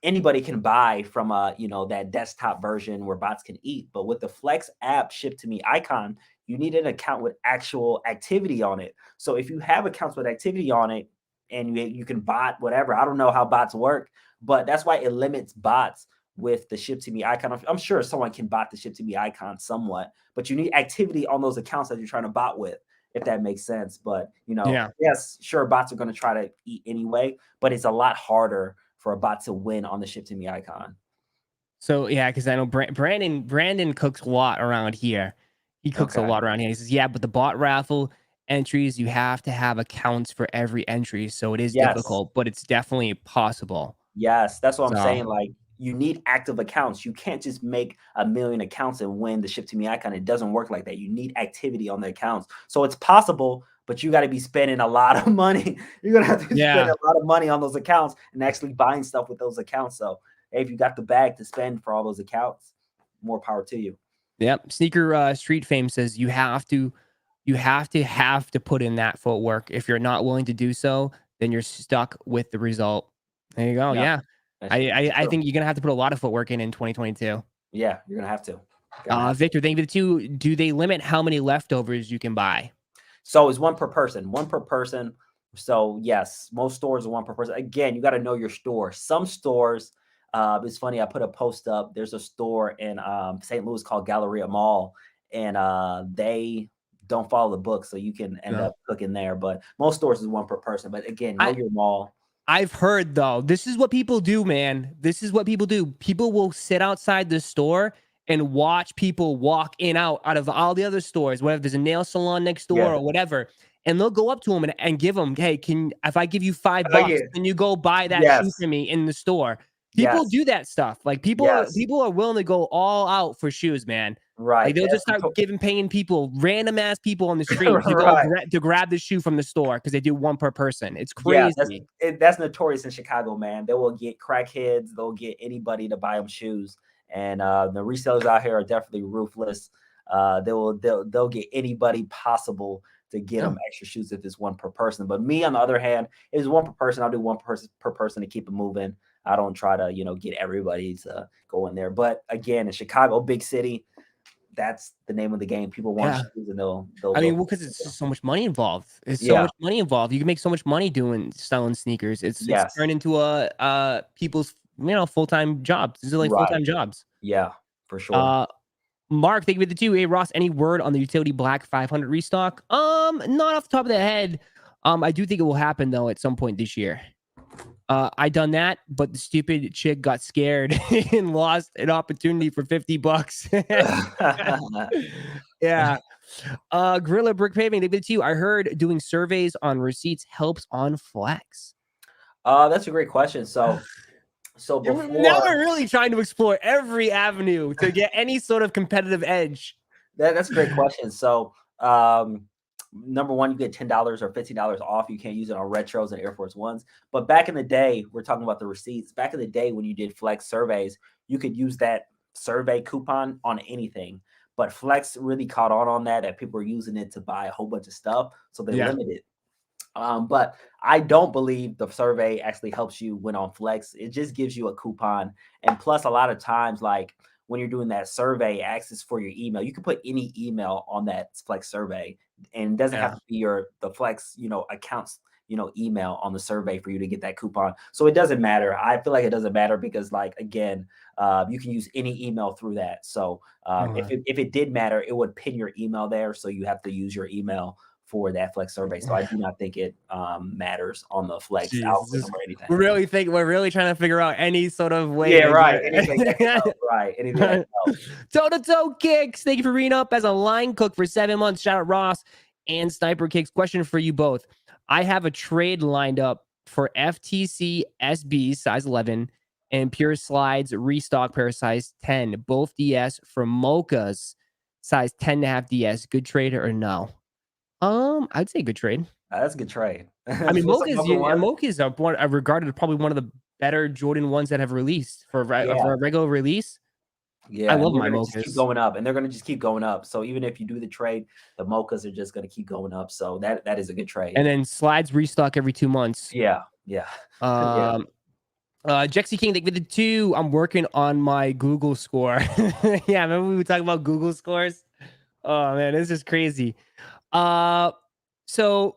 anybody can buy from that desktop version where bots can eat. But with the Flex app ship to me icon, you need an account with actual activity on it. So if you have accounts with activity on it and you can bot whatever, I don't know how bots work, but that's why it limits bots with the ship to me icon. I'm sure someone can bot the ship to me icon somewhat, but you need activity on those accounts that you're trying to bot with, if that makes sense. But yeah. yes, sure, bots are going to try to eat anyway, but it's a lot harder for a bot to win on the ship to me icon. So yeah, because I know Brandon cooks a lot around here. He cooks a Okay. lot around here. He says, yeah, but the bot raffle entries, you have to have accounts for every entry, so it is Yes. difficult, but it's definitely possible. Yes, that's what I'm So saying. Like, you need active accounts. You can't just make a million accounts and win the ship to me icon. It doesn't work like that. You need activity on the accounts. So it's possible, but you got to be spending a lot of money. You're gonna have to spend yeah. a lot of money on those accounts and actually buying stuff with those accounts. So hey, if you got the bag to spend for all those accounts, more power to you. Yep. Sneaker Street Fame says you have to put in that footwork. If you're not willing to do so, then you're stuck with the result. There you go. Yeah, Yeah. that's I true. think you're gonna have to put a lot of footwork in 2022. Yeah, you're gonna have to. Gonna have to. Victor, thank you for the two. Do they limit how many leftovers you can buy? So it's one per person, one per person. So yes, most stores are one per person. Again, you got to know your store. Some stores, it's funny. I put a post up. There's a store in St. Louis called Galleria Mall, and they don't follow the book, so you can end No. up cooking there. But most stores is one per person. But again, know I your mall. I've heard though, this is what people do, man. This is what people do. People will sit outside the store and watch people walk out of all the other stores, whether there's a nail salon next door Yeah. or whatever. And they'll go up to them and give them, hey, if I give you five Oh yeah. bucks, can you go buy that shoe Yes. for me in the store? People Yes. do that stuff. Like Yes. people are willing to go all out for shoes, man. Like Right. they'll just That's start paying people, random ass people on the street to go right. to grab the shoe from the store because they do one per person. It's Yeah, crazy. that's notorious in Chicago, man. They will get crackheads, they'll get anybody to buy them shoes, and the resellers out here are definitely ruthless. They'll get anybody possible to get Yeah. them extra shoes if it's one per person. But me, on the other hand, if it's one per person, I'll do one person per person to keep it moving. I don't try to get everybody to go in there. But again, in Chicago, big city, that's the name of the game. People want Yeah. shoes, and they'll I mean, go. well, because it's just so much money involved. It's so Yeah. much money involved. You can make so much money selling sneakers. It's Yes. turned into people's full-time jobs. These are like Right. full-time jobs. Yeah. For sure. Uh Mark, thank you for the two. Hey Ross, any word on the utility black 500 restock? Not off the top of the head. I do think it will happen though at some point this year. I done that, but the stupid chick got scared and lost an opportunity for 50 bucks. Yeah. Gorilla Brick Paving, they did too. I heard doing surveys on receipts helps on Flex. That's a great question. So Now before we're really trying to explore every avenue to get any sort of competitive edge. that's a great question. So number one, you get $10 or $15 off. You can't use it on retros and Air Force Ones. But back in the day, we're talking about the receipts. Back in the day when you did Flex surveys, you could use that survey coupon on anything. But Flex really caught on that people were using it to buy a whole bunch of stuff. So they Yeah. limited. But I don't believe the survey actually helps you win on Flex. It just gives you a coupon. And plus, a lot of times, like when you're doing that survey, it asks for your email. You can put any email on that Flex survey, and it doesn't have Yeah. to be the Flex, accounts email on the survey for you to get that coupon. So it doesn't matter. I feel like it doesn't matter because, like, again, you can use any email through that. So if it did matter, it would pin your email there. So you have to use your email for that Flex survey. So I do not think it matters on the Flex algorithm or anything. We're really trying to figure out any sort of way. Yeah, right. Anything that can help. Right. Anything that can help. Toe-to-toe kicks. Thank you for being up as a line cook for 7 months. Shout out Ross and Sniper Kicks. Question for you both. I have a trade lined up for FTC SB size 11 and Pure Slides restock pair size 10, both DS for Mocha's size 10.5 DS. Good trade or no? I'd say good trade. That's a good trade. I mean, Mocha's are regarded probably one of the better Jordan ones that have released for a regular release. Yeah, I love my Mochas. Keep going up, and they're going to just keep going up. So even if you do the trade, the Mochas are just going to keep going up. So that is a good trade. And then Slides restock every 2 months. Yeah. Jexy King, thank you for the 2. I'm working on my Google score. Yeah, remember we were talking about Google scores? Oh man, this is crazy. So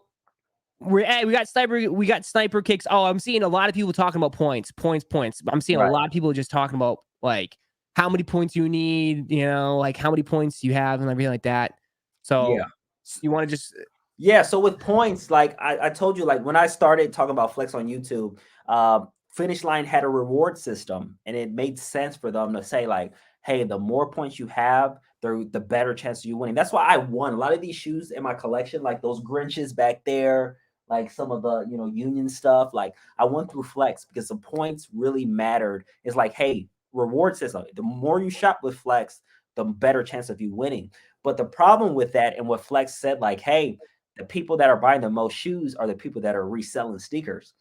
we got sniper kicks. Oh, I'm seeing a lot of people talking about points. I'm seeing a lot of people just talking about like how many points you need, like how many points you have and everything like that. So you want to just so with points, like I told you, like when I started talking about Flex on YouTube, Finish Line had a reward system, and it made sense for them to say like, hey, the more points you have, the better chance of you winning. That's why I won a lot of these shoes in my collection, like those Grinches back there, like some of the Union stuff. Like I won through Flex because the points really mattered. It's like, hey, reward system. The more you shop with Flex, the better chance of you winning. But the problem with that, and what Flex said, like, hey, the people that are buying the most shoes are the people that are reselling sneakers.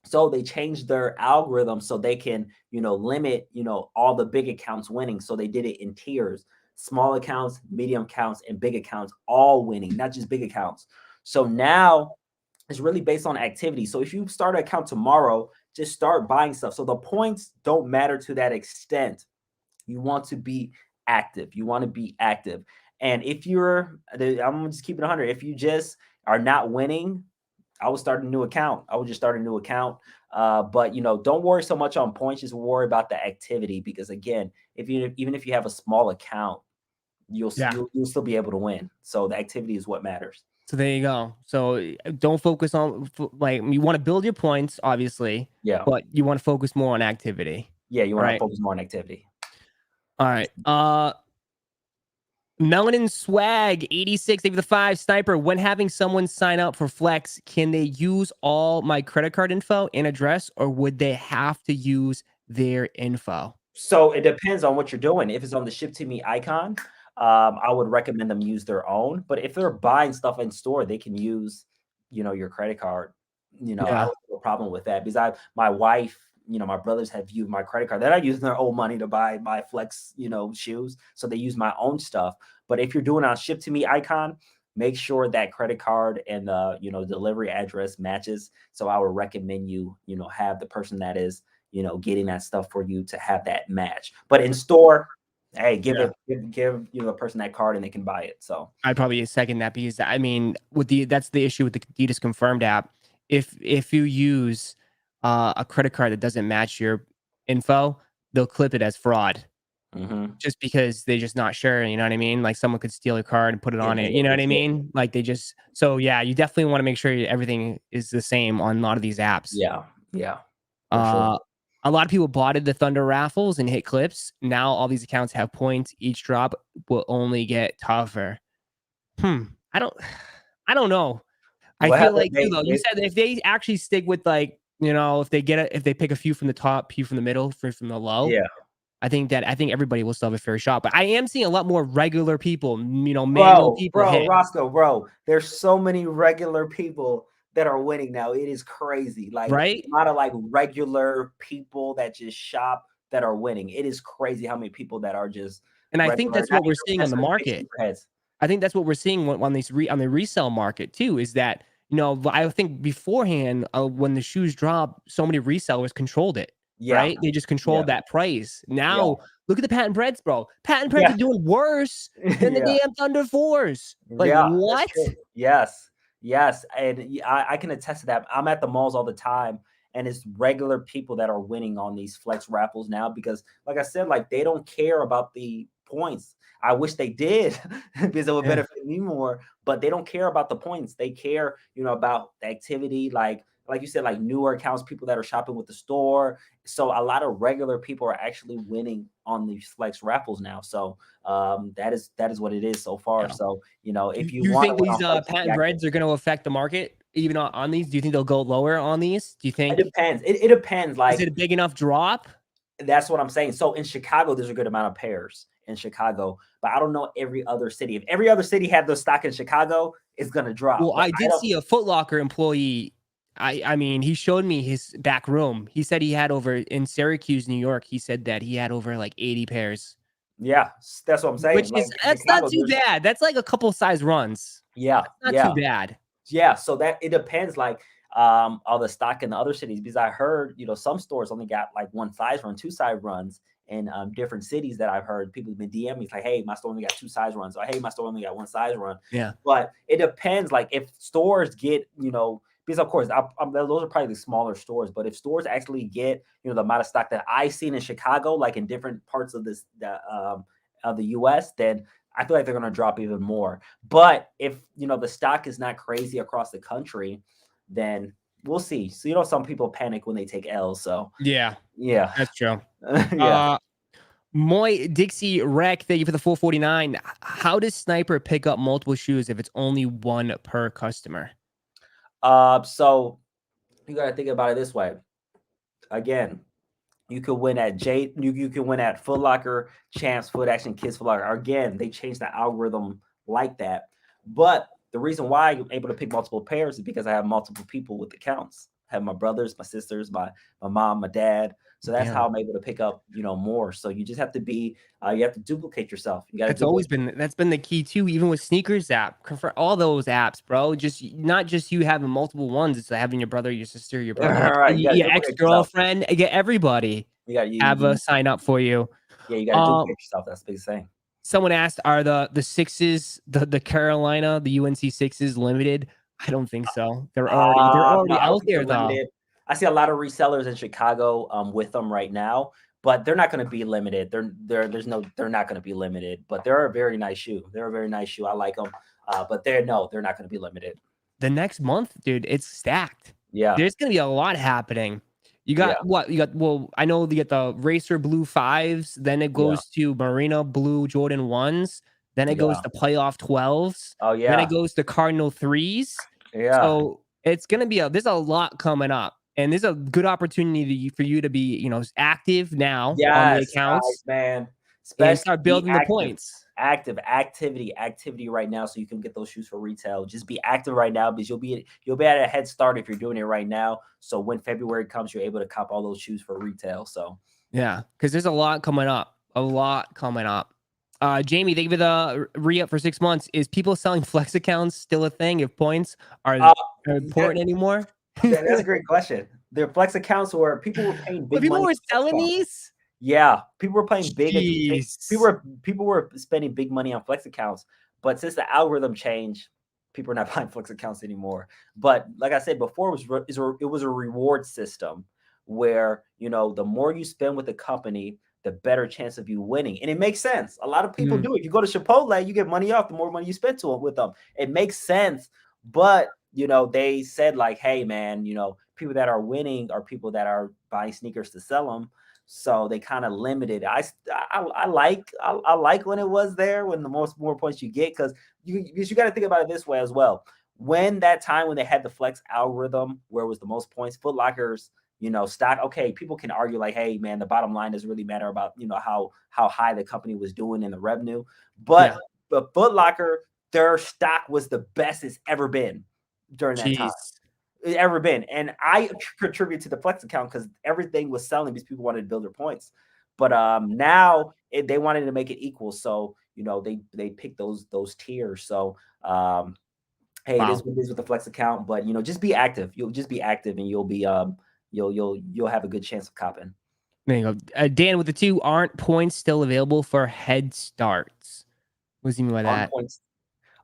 So they changed their algorithm so they can, limit, all the big accounts winning. So they did it in tiers: small accounts, medium accounts, and big accounts all winning, not just big accounts. So now it's really based on activity. So if you start an account tomorrow, just start buying stuff. So the points don't matter to that extent. You want to be active. And if I'm gonna just keep it 100. If you just are not winning, I would start a new account. But don't worry so much on points. Just worry about the activity, because again, even if you have a small account, you'll still be able to win. So the activity is what matters. So there you go. So don't focus on, like, you want to build your points, obviously. Yeah. But you want to focus more on activity. Yeah, you want to focus more on activity. All right. Melanin Swag 86, thank you for the 5. Sniper, when having someone sign up for Flex, can they use all my credit card info and address, or would they have to use their info? So it depends on what you're doing. If it's on the ship to me icon, I would recommend them use their own. But if they're buying stuff in store, they can use, your credit card. I don't have a problem with that, because my wife, my brothers have used my credit card. They're not using their own money to buy my Flex, shoes. So they use my own stuff. But if you're doing on ship to me icon, make sure that credit card and the, delivery address matches. So I would recommend you, have the person that is, getting that stuff for you to have that match. But in store, hey, give the person that card and they can buy it. So I'd probably second that, because I mean, that's the issue with the Adidas Confirmed app. If you use a credit card that doesn't match your info, they'll clip it as fraud. Just because they're just not sure, you know what I mean? Like someone could steal a card and put it on it, you know what I mean? Like you definitely want to make sure everything is the same on a lot of these apps. Yeah. Sure. A lot of people botted the Thunder raffles and hit clips. Now all these accounts have points. Each drop will only get tougher. I don't know. I feel like you said that if they actually stick with, like, if they pick a few from the top, few from the middle, few from the low. Yeah. I think everybody will still have a fair shot. But I am seeing a lot more regular people, manual people. Roszko, there's so many regular people that are winning now. It is crazy. Like, right? A lot of like regular people that just shop that are winning. It is crazy how many people that are just. And I think that's what we're seeing on the market. I think that's what we're seeing on the resale market too, is that, I think beforehand, when the shoes dropped, so many resellers controlled it. Right? They just controlled that price. Now, look at the Patent Breads, bro. Patent Breads are doing worse than the damn Thunder 4s. Like, what? Yes. Yes, and I can attest to that. I'm at the malls all the time, and it's regular people that are winning on these flex raffles now because, like I said, like they don't care about the points. I wish they did because it would Yeah. benefit me more, but they don't care about the points. They care, about the activity, like you said, like newer accounts, people that are shopping with the store. So a lot of regular people are actually winning on these flex raffles now. So that is what it is so far. Yeah. So Do if you you want to think win these on flex, be patent active. breads are going to affect the market even on these? Do you think they'll go lower on these? Do you It think depends. It depends. is it Like a big enough drop? that's what I'm saying. So in Chicago, there's a good amount of pairs in Chicago, but I don't know every other city. If every other city had their stock in Chicago, it's gonna drop. Well, But I I did don't. see a Foot Locker employee. I mean, he showed me his back room. He said he had over in Syracuse, New York. He said that he had over like 80 pairs, Yeah, that's what I'm saying. which Like is in that's not Chicago, too there's bad. That's like a couple size runs. yeah, That's not too yeah. bad. Yeah, so that it depends, like, all the stock in the other cities, because I heard, some stores only got like one size run, two size runs in different cities that I've heard people have been DMing me. It's like, hey, my store only got two size runs, or hey, my store only got one size run. Yeah. But it depends, like if stores get, because of course those are probably the smaller stores, but if stores actually get, the amount of stock that I seen in Chicago, like in different parts of of the US, then I feel like they're going to drop even more. But if the stock is not crazy across the country, then we'll see. So some people panic when they take L's. So Yeah, yeah, that's true. yeah. Uh, Moy Dixie Rec, thank you for the 449. How does Sniper pick up multiple shoes if it's only one per customer? So you got to think about it this way. Again, you could win at You can win at Foot Locker, Champs, Foot Action, Kids Foot Locker. Again, they changed the algorithm like that. But the reason why I'm able to pick multiple pairs is because I have multiple people with accounts. I have my brothers, my sisters, my mom, my dad. So that's Yeah. how I'm able to pick up, more. So you just have to be, you have to duplicate yourself. You got to That's always duplicate. been that's been the key too, even with sneakers app, for all those apps, bro. Just not just you having multiple ones, it's having your brother, your sister, your All brother, right, you got to your duplicate yourself. ex-girlfriend, get everybody have a You sign up for you. yeah, you got to Um, duplicate yourself. That's the big thing. Someone asked, are the sixes, the Carolina, the UNC sixes limited? I don't think so. They're already No, I don't out think they're there though. limited. I see a lot of resellers in Chicago with them right now, but they're not going to be limited. They're not going to be limited, but they're a very nice shoe. They're a very nice shoe. I like them. But they're not going to be limited. The next month, dude, it's stacked. Yeah. There's gonna be a lot happening. You Yeah. got what? You got well, I know you get the Racer Blue 5s, then it Yeah. goes to Marina Blue Jordan 1s, then it goes Yeah. to Playoff 12s, Oh then it yeah. goes to Cardinal 3s. Yeah. So it's gonna be there's a lot coming up. And there's a good opportunity for you to be, active now on the Yes, accounts man. and Especially start be building the active. points. Activity right now, so you can get those shoes for retail. Just be active right now because you'll be at a head start if you're doing it right now. So when February comes, you're able to cop all those shoes for retail. So Yeah, because there's a lot coming up. A lot coming up. Jamie, thank you for the re-up for 6 months. Is people selling flex accounts still a thing if points are uh, that, important anymore? that's a great question. Their flex accounts where people were paying But big people money were for flex selling accounts. these? Yeah, people were playing big. Jeez. People were spending big money on flex accounts, but since the algorithm changed, people are not buying flex accounts anymore. But like I said before, it was a reward system where the more you spend with the company, the better chance of you winning, and it makes sense. A lot of people Mhm. do it. You go to Chipotle, you get money off the more money you spend with them. It makes sense, but they said like, hey man, people that are winning are people that are buying sneakers to sell them, so they kind of limited. I like when it was there, when the more points you get, because you got to think about it this way as well. When that time when they had the flex algorithm where it was the most points, Foot Lockers, stock. Okay, people can argue like, hey man, the bottom line doesn't really matter about how high the company was doing in the revenue, but Yeah. the Foot Locker, their stock was the best it's ever been during that time Jeez. ever been. And I contribute to the Flex account because everything was selling because people wanted to build their points. But now they wanted to make it equal, so they picked those tiers. So hey, it is Wow. what it is with the Flex account. But just be active. You'll just be active, and you'll be you'll have a good chance of copping. There you go. Dan with the 2, aren't points still available for head starts? What does he mean by On that? points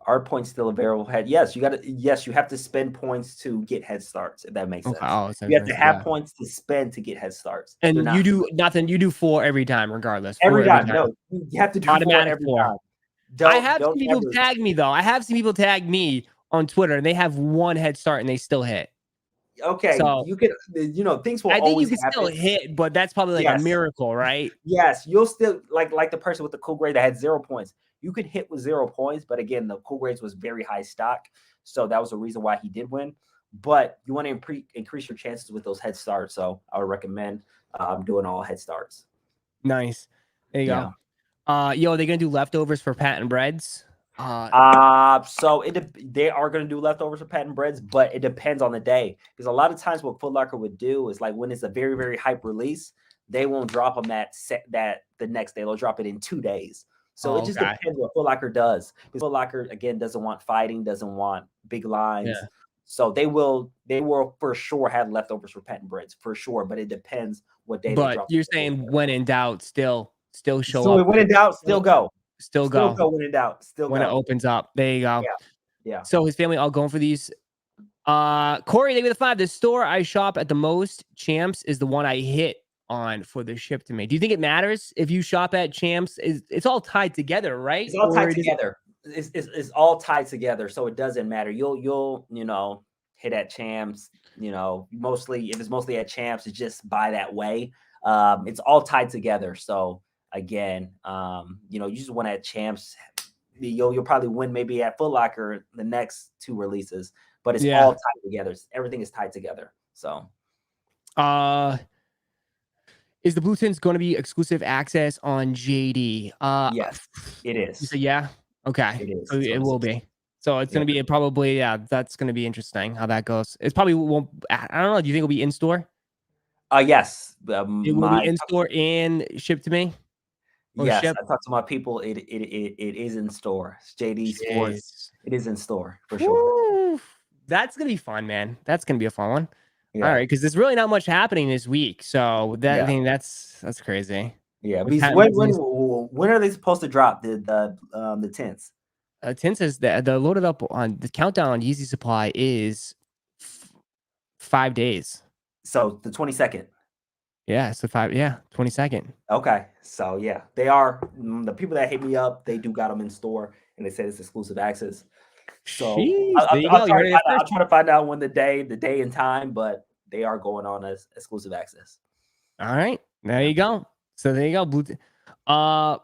Are points still available? Yes, you have to spend points to get head starts, if that makes Okay. sense. Oh, it's You have to expensive. have Yeah. points to spend to get head starts. They're And not you do free. nothing. You do 4 every time, regardless. 4 Every every time. time. No, you have to do 4 Automatic every 4. time. I Don't have don't seen people ever tag me though. I have seen people tag me on Twitter, and they have 1 head start, and they still hit. okay, So you can, things will I think you always can still happen. hit, but that's probably like a Yes. miracle, right? Yes, you'll still like the person with the cool grade that had 0 points. You could hit with 0 points, but again, the cool grades was very high stock, so that was the reason why he did win. But you want to increase your chances with those head starts, so I would recommend doing all head starts. Nice. There you Yeah. go. Yo, are they gonna do leftovers for patent breads? So they are going to do leftovers for patent breads, but it depends on the day, because a lot of times what Foot Locker would do is like when it's a very very hype release, they won't drop them that the next day. They'll drop it in 2 days. So it Oh, just okay. depends what Foot Locker does. Because Foot Locker again doesn't want fighting, doesn't want big lines. Yeah. So they will for sure have leftovers for patent breads for sure, but it depends what day they But drop. you're saying when in doubt, still show So up. when in doubt, still Still, go. still Still go go when in doubt. Still when it go. opens up. There you go. Yeah. Yeah. So his family all going for these. Corey, they give me the 5. The store I shop at the most, Champs, is the one I hit on for the ship to me. Do you think it matters if you shop at Champs? It's all tied together, right? It's all tied Or does it? together. It's all tied together, so it doesn't matter. You'll hit at Champs. Mostly if it's mostly at Champs, it's just by that way. It's all tied together. So again, you just want at Champs. You'll probably win maybe at Foot Locker the next 2 releases, but it's all Yeah. tied together. Everything is tied together. So Uh, is the Blue Tins going to be exclusive access on JD? yes, it You is. said yeah. Okay, It is. so It's it gonna be will be. So it's yeah. going to be probably That's going to be interesting how that goes. It's probably won't. I don't know. Do you think it'll be in store? Yes. It will be My in store and shipped to me or Yes, shipped. I talked to my people. It is in store. It's JD Sports. Jeez. It is in store for sure. Woo. That's gonna be fun, man. That's gonna be a fun one. All Yeah, right, because there's really not much happening this week, so that I yeah, think that's crazy. yeah. With Because patent breads, when are they supposed to drop the tents? Tin says that the loaded up on the countdown on Yeezy Supply is 5 days. So the 22nd. Yeah, so 5. Yeah, 22nd. Okay, so yeah, they are the people that hit me up. They do got them in store, and they said it's exclusive access. So Sheesh. There you go. You heard it I'll first. try to find out when the day and time, but they are going on as exclusive access. All right, there Yeah. you go. So there you go.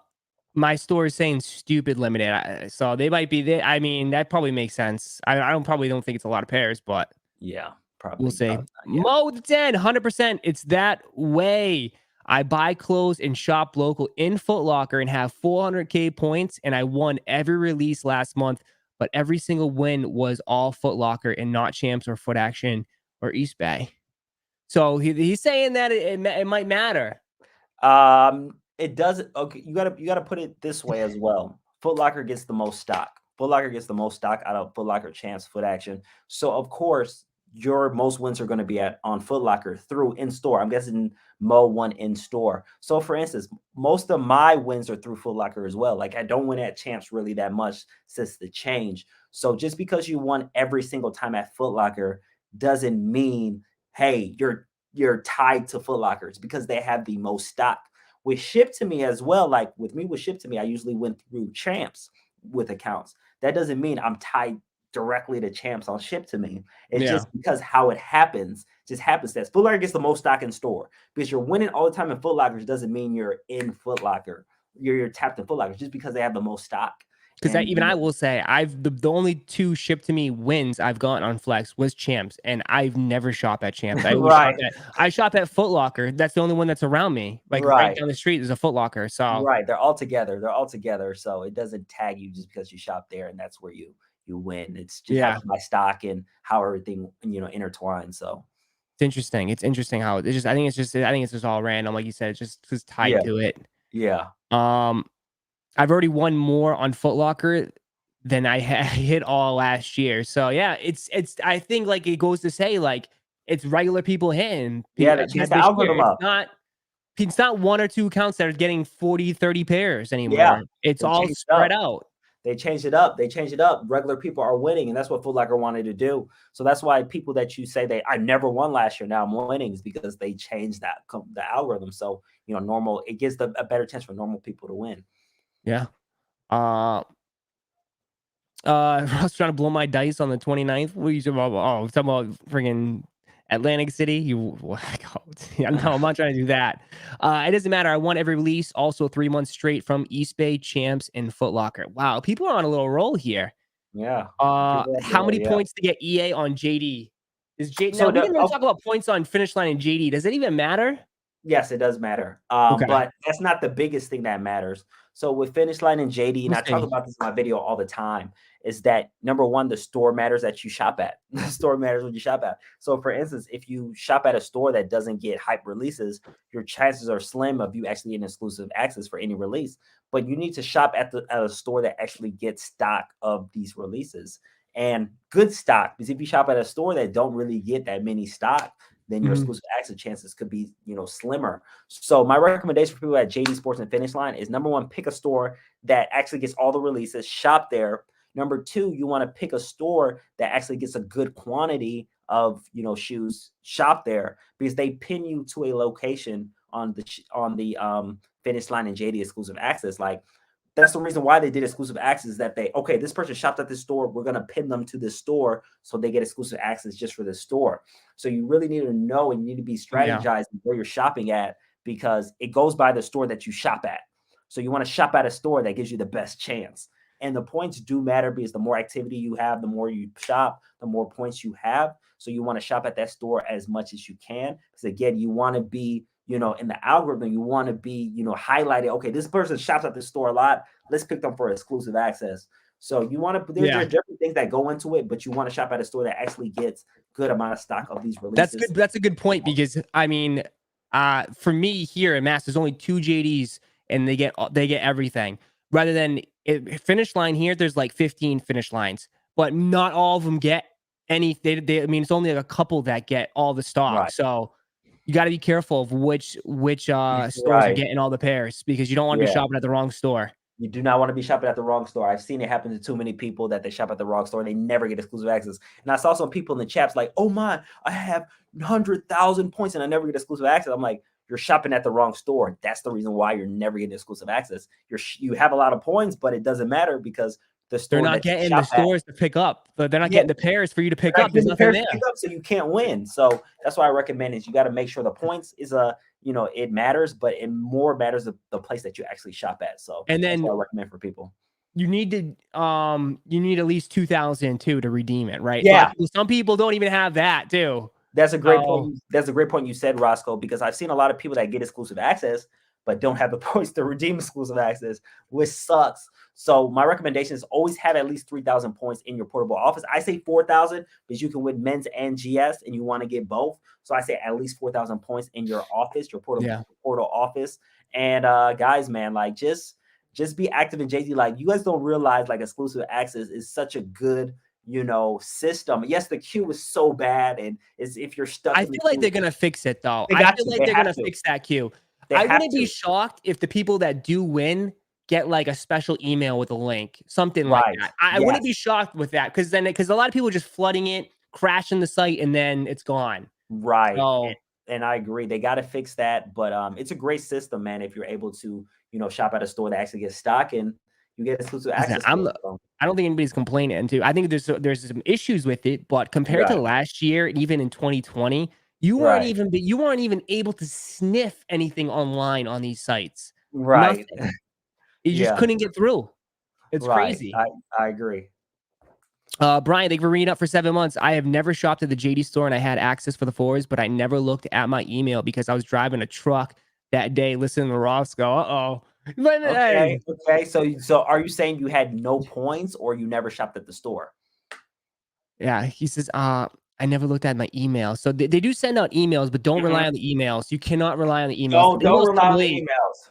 My store is saying stupid limited, so they might be there. I mean, that probably makes sense. I don't think it's a lot of pairs, but Yeah, we'll probably. see. Yeah. Mo the 10, 100%. It's that way. I buy clothes and shop local in Foot Locker and have 400K points, and I won every release last month, but every single win was all Foot Locker and not Champs or Foot Action or East Bay. So he's saying that it might matter. It does. Okay, you gotta put it this way as well. Foot Locker gets the most stock. Foot Locker gets the most stock out of Foot Locker Champs, Foot Action. So of course, your most wins are going to be on Foot Locker through in store. I'm guessing Mo won in store. So for instance, most of my wins are through Foot Locker as well. Like I don't win at Champs really that much since the change. So just because you won every single time at Foot Locker doesn't mean, hey, you're tied to Foot Locker. It's because they have the most stock. With Ship to Me as well, like with me with Ship to Me, I usually went through Champs with accounts. That doesn't mean I'm tied directly to Champs on Ship to Me. It's Yeah. just because how it happens, just happens that Foot Locker gets the most stock in store. Because you're winning all the time in Foot Lockers doesn't mean you're in Foot Locker. You're tapped in Foot Locker just because they have the most stock. Because And even I will say the only 2 shipped to me wins I've gotten on Flex was Champs, and I've never shop at Champs. right, I shop at Foot Locker. That's the only one that's around me. Like right right. down the street is a Foot Locker. So Right, they're all together. They're all together, so it doesn't tag you just because you shop there, and that's where you win. It's just yeah, happened by stock and how everything intertwines. So it's interesting. It's interesting how it's just. I think it's just all random, like you said. It's just tied yeah, to it. yeah, I've already won more on Foot Locker than I hit all last year. So yeah, it's. I think like it goes to say like it's regular people hitting yeah. They changed the this year. algorithm up. It's not 1 or 2 accounts that are getting 40, 30 pairs Yeah, anymore. It's they all changed spread up. out. They changed it up. They changed it up. Regular people are winning, and that's what Foot Locker wanted to do. So that's why people that you say I never won last year, now I'm winning, is because they changed the algorithm. So normal, it gives a better chance for normal people to win. Yeah. I was trying to blow my dice on the 29th. What are you talking about? Oh, talking about friggin' Atlantic City. No, I'm not trying to do that. It doesn't matter. I won every release. Also 3 months straight from East Bay, Champs, and Foot Locker. Wow, people are on a little roll here. Yeah. How many points to get EA on JD? Now we didn't really talk about points on Finish Line and JD. Does it even matter? Yes, it does matter. Okay. But that's not the biggest thing that matters. So with Finish Line and JD, and I talk about this in my video all the time, is that number one, the store matters that you shop at. The store matters what you shop at. So for instance, if you shop at a store that doesn't get hype releases, your chances are slim of you actually getting exclusive access for any release. But you need to shop at a store that actually gets stock of these releases, and good stock. Because if you shop at a store that don't really get that many stock, then your exclusive access chances could be, slimmer. So my recommendation for people at JD Sports and Finish Line is, number one, pick a store that actually gets all the releases, shop there. Number two, you want to pick a store that actually gets a good quantity of, shoes, shop there, because they pin you to a location on the Finish Line and JD exclusive access. Like, that's the reason why they did exclusive access, is that this person shopped at this store, we're going to pin them to this store so they get exclusive access just for this store. So you really need to know, and you need to be strategizing where you're shopping at, because it goes by the store that you shop at. So you want to shop at a store that gives you the best chance. And the points do matter, because the more activity you have, the more you shop, the more points you have. So you want to shop at that store as much as you can, because again, you want to be, in the algorithm, you want to be, highlighted. Okay, this person shops at this store a lot. Let's pick them for exclusive access. So you want to, there's different things that go into it, but you want to shop at a store that actually gets good amount of stock of these releases. That's good. That's a good point, because I mean, for me here in Mass, there's only 2 JDs, and they get everything. Rather than Finish Line here, there's like 15 Finish Lines, but not all of them get any. I mean, it's only like a couple that get all the stock. Right. So you got to be careful of which stores are getting all the pairs, because you don't want to be shopping at the wrong store. You do not want to be shopping at the wrong store. I've seen it happen to too many people, that they shop at the wrong store and they never get exclusive access. And I saw some people in the chats like, oh my, I have 100,000 points and I never get exclusive access. I'm like, you're shopping at the wrong store. That's the reason why you're never getting exclusive access. You have a lot of points, but it doesn't matter, because the store, they're not getting the stores to pick up, but they're not getting the pairs for you to pick up. There's nothing there. So you can't win. So that's why I recommend is you got to make sure the points is it matters, but it more matters the place that you actually shop at. So and then that's what I recommend for people. You need at least 2,000 too to redeem it, right? Yeah. Some people don't even have that too. That's a great point. That's a great point you said, Roszko, because I've seen a lot of people that get exclusive access but don't have the points to redeem exclusive access, which sucks. So my recommendation is always have at least 3,000 points in your portable office. I say 4,000 because you can win men's and GS, and you want to get both. So I say at least 4,000 points in your office, your portal office. And guys, man, like just be active in JD. Like, you guys don't realize, like, exclusive access is such a good system. Yes, the queue is so bad, and if you're stuck. I feel like they're gonna fix it though. I feel like they're gonna fix that queue. I wouldn't be shocked if the people that do win get like a special email with a link, something like that. I wouldn't be shocked with that, because a lot of people are just flooding it, crashing the site, and then it's gone. Right. So, and I agree. They got to fix that. But it's a great system, man, if you're able to, shop at a store that actually gets stock and you get exclusive access. I don't think anybody's complaining too. I think there's some issues with it, but compared to last year, and even in 2020, you weren't even able to sniff anything online on these sites. Right. Nothing. You just couldn't get through. It's crazy. I agree. Brian, thank you for reading up for 7 months. I have never shopped at the JD store, and I had access for the 4s, but I never looked at my email because I was driving a truck that day listening to Roszko. Okay. So are you saying you had no points, or you never shopped at the store? Yeah, he says, I never looked at my email. So they do send out emails, but don't rely on the emails. You cannot rely on the emails. Don't rely on the emails.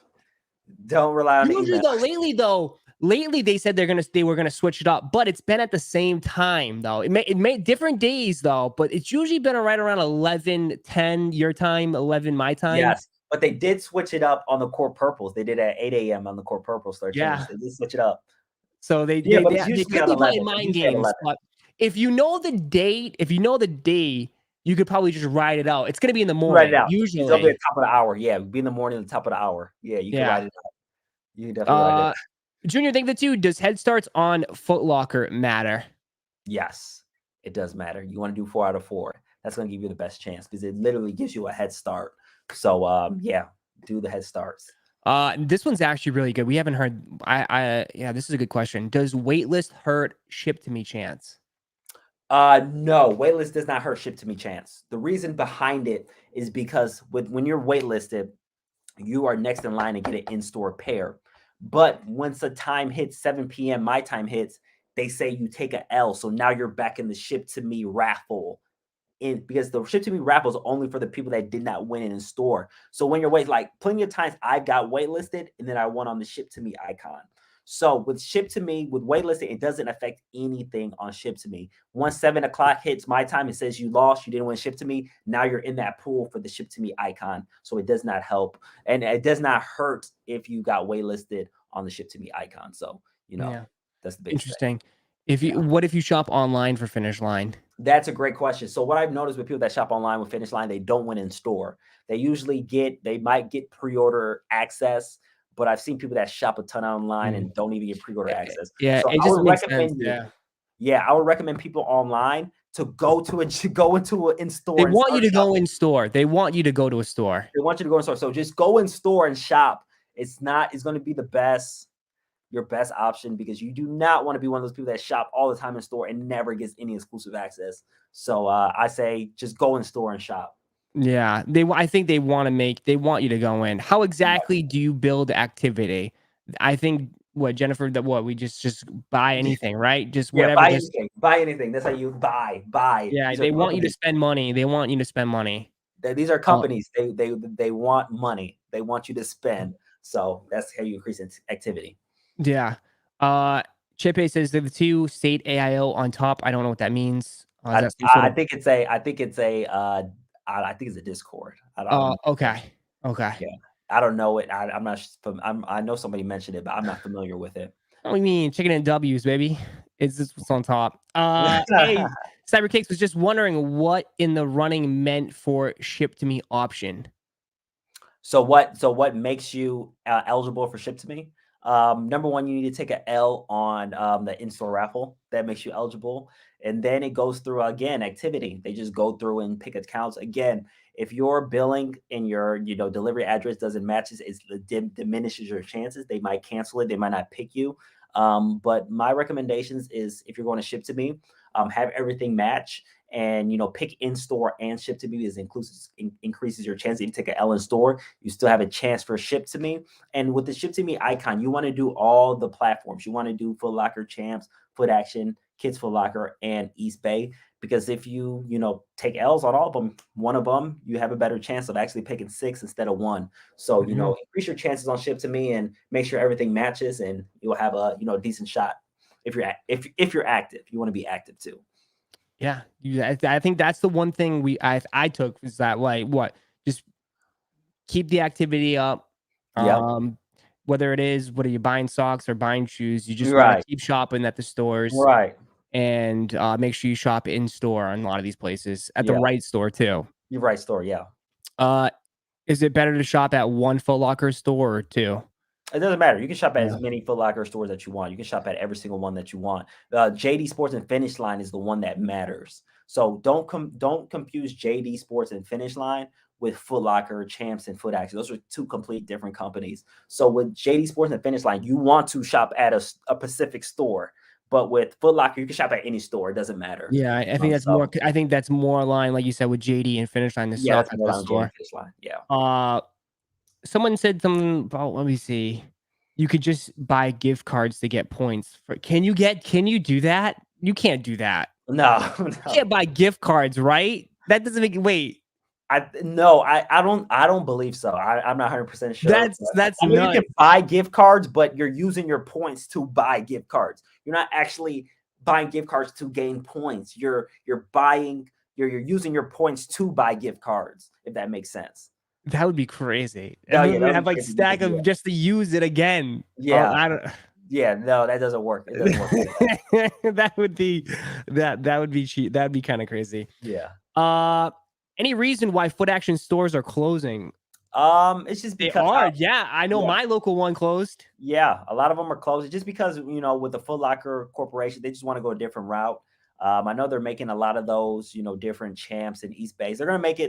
Don't rely on the emails. Lately they said they were gonna switch it up, but it's been at the same time though. It may different days though, but it's usually been right around 11:10 your time, 11 my time. Yes, but they did switch it up on the core purples. They did at 8 a.m. on the core purples. They did switch it up. So they Yeah, but it's they usually could on be 11. playing It's mind usually at games. 11. But if you know the date, if you know the day, you could probably just ride it out. It's gonna be in the Write it morning, out. It's gonna be at usually. the top of the hour. Yeah, it'll be in the morning at the top of the hour. Yeah, you can Yeah. write it out. You can definitely write it. Junior, think that too. Does Head Starts on Foot Locker matter? Yes, it does matter. You want to do 4 out of 4. That's going to give you the best chance because it literally gives you a head start. So yeah, do the head starts. This one's actually really good. We haven't heard. Yeah, this is a good question. Does Waitlist hurt ship to me chance? No, waitlist does not hurt ship to me chance. The reason behind it is because when you're waitlisted, you are next in line to get an in-store pair. But once the time hits 7 p.m., my time hits, they say you take a L. So now you're back in the ship to me raffle. Because the ship to me raffle is only for the people that did not win it in store. So when you're like plenty of times I got waitlisted and then I won on the ship to me icon. So with ship to me, with waitlisting, it doesn't affect anything on ship to me. Once 7 o'clock hits my time, it says you lost, you didn't win ship to me. Now you're in that pool for the ship to me icon. So it does not help. And it does not hurt if you got waitlisted on the ship to me icon. So, Yeah, that's the biggest thing. interesting. If you, what if you shop online for Finish Line? That's a great question. So what I've noticed with people that shop online with Finish Line, they don't win in store. They usually they might get pre-order access, but I've seen people that shop a ton online and don't even get pre-order access. Yeah, So it I just would makes sense. recommend you. Yeah. Yeah, I would recommend people online to go into an in-store. They and want you start to go shopping. in store. They want you to go to a store. They want you to go in store. So just go in store and shop. It's going to be your best option because you do not want to be one of those people that shop all the time in store and never gets any exclusive access. So I say just go in store and shop. Yeah, I think they want you to go in. How exactly do you build activity? I think what Jennifer, that what we just buy anything, right? Just Yeah, whatever. buy anything. Buy anything. That's how you buy. Yeah, These are they want you to companies. spend money. They want you to spend money. These are companies. They want money. They want you to spend. So that's how you increase activity. Yeah. Chipe says the two state AIO on top. I don't know what that means. Is that some sort I of? think it's a Discord. I don't. Okay. Okay. Yeah, I don't know it. I'm not. I know somebody mentioned it, but I'm not familiar with it. What do you mean? Chicken and W's, baby. It's just what's on top. Hey, Cybercakes was just wondering what in the running meant for ship to me option. So what makes you eligible for ship to me? Number one, you need to take an L on the in-store raffle. That makes you eligible. And then it goes through again activity. They just go through and pick accounts. Again, if your billing and your delivery address doesn't match, it diminishes your chances. They might cancel it. They might not pick you. But my recommendations is if you're going to ship to me, have everything match. And pick in store and ship to me because increases your chance. If you take an L in store, you still have a chance for ship to me. And with the ship to me icon, you want to do all the platforms. You want to do Foot Locker, Champs, Foot Action, Kids Foot Locker, and East Bay. Because if you take L's on all of them, one of them you have a better chance of actually picking 6 instead of 1. So increase your chances on ship to me and make sure everything matches, and you'll have a decent shot. If you're active, you want to be active too. Yeah, I think that's the one thing I took is that just keep the activity up. Yeah. Whether it is whether you're buying socks or buying shoes, you just want to Right. keep shopping at the stores Right. and make sure you shop in store on a lot of these places at the Yeah. right store too. You're right store. Yeah. Is it better to shop at one Foot Locker store or 2? It doesn't matter. You can shop at Yeah. as many Foot Locker stores that you want. You can shop at every single one that you want. JD Sports and Finish Line is the one that matters. So don't confuse JD Sports and Finish Line with Foot Locker, Champs, and Foot Action. Those are 2 complete different companies. So with JD Sports and Finish Line, you want to shop at a specific store. But with Foot Locker, you can shop at any store. It doesn't matter. Yeah, I think that's more. I think that's more aligned, like you said, with JD and Finish Line to Yeah, shop that's at more the on JD store. Finish Line. Yeah. Someone said something about. Let me see. You could just buy gift cards to get points. Can you do that? You can't do that. No. You can't buy gift cards, right? That doesn't make it. Wait. I don't believe so. I'm not 100% sure. That's I know you nuts. can buy gift cards, but you're using your points to buy gift cards. You're not actually buying gift cards to gain points. You're using your points to buy gift cards, if that makes sense. That would be crazy. No, And yeah, then that we would have be like crazy stack because, of just to use it again. yeah. I don't. Yeah, no, that doesn't work. It doesn't work like that. That would be that would be cheap. That'd be kind of crazy. Yeah. Any reason why Foot Action stores are closing? It's just They because are. Yeah, I know yeah. my local one closed. Yeah, a lot of them are closed just because, with the Foot Locker Corporation, they just want to go a different route. I know they're making a lot of those, different champs and East Bays. They're gonna make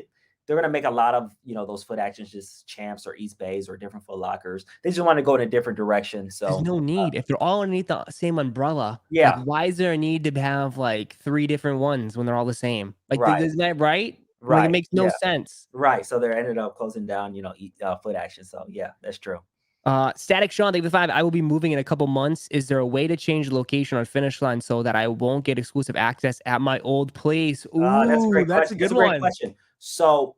a lot of, those Foot Actions just champs or East Bays or different Foot Lockers. They just want to go in a different direction. There's So no need. If they're all underneath the same umbrella, like, yeah, why is there a need to have like 3 different ones when they're all the same? Like, right, isn't that right? Like, it right, makes no yeah, sense. right. So they ended up closing down, Foot Action. So yeah, that's true. Static Sean, thank you for 5. I will be moving in a couple months. Is there a way to change the location on Finish Line so that I won't get exclusive access at my old place? That's a Ooh, great that's a question. good That's a great one. question. So,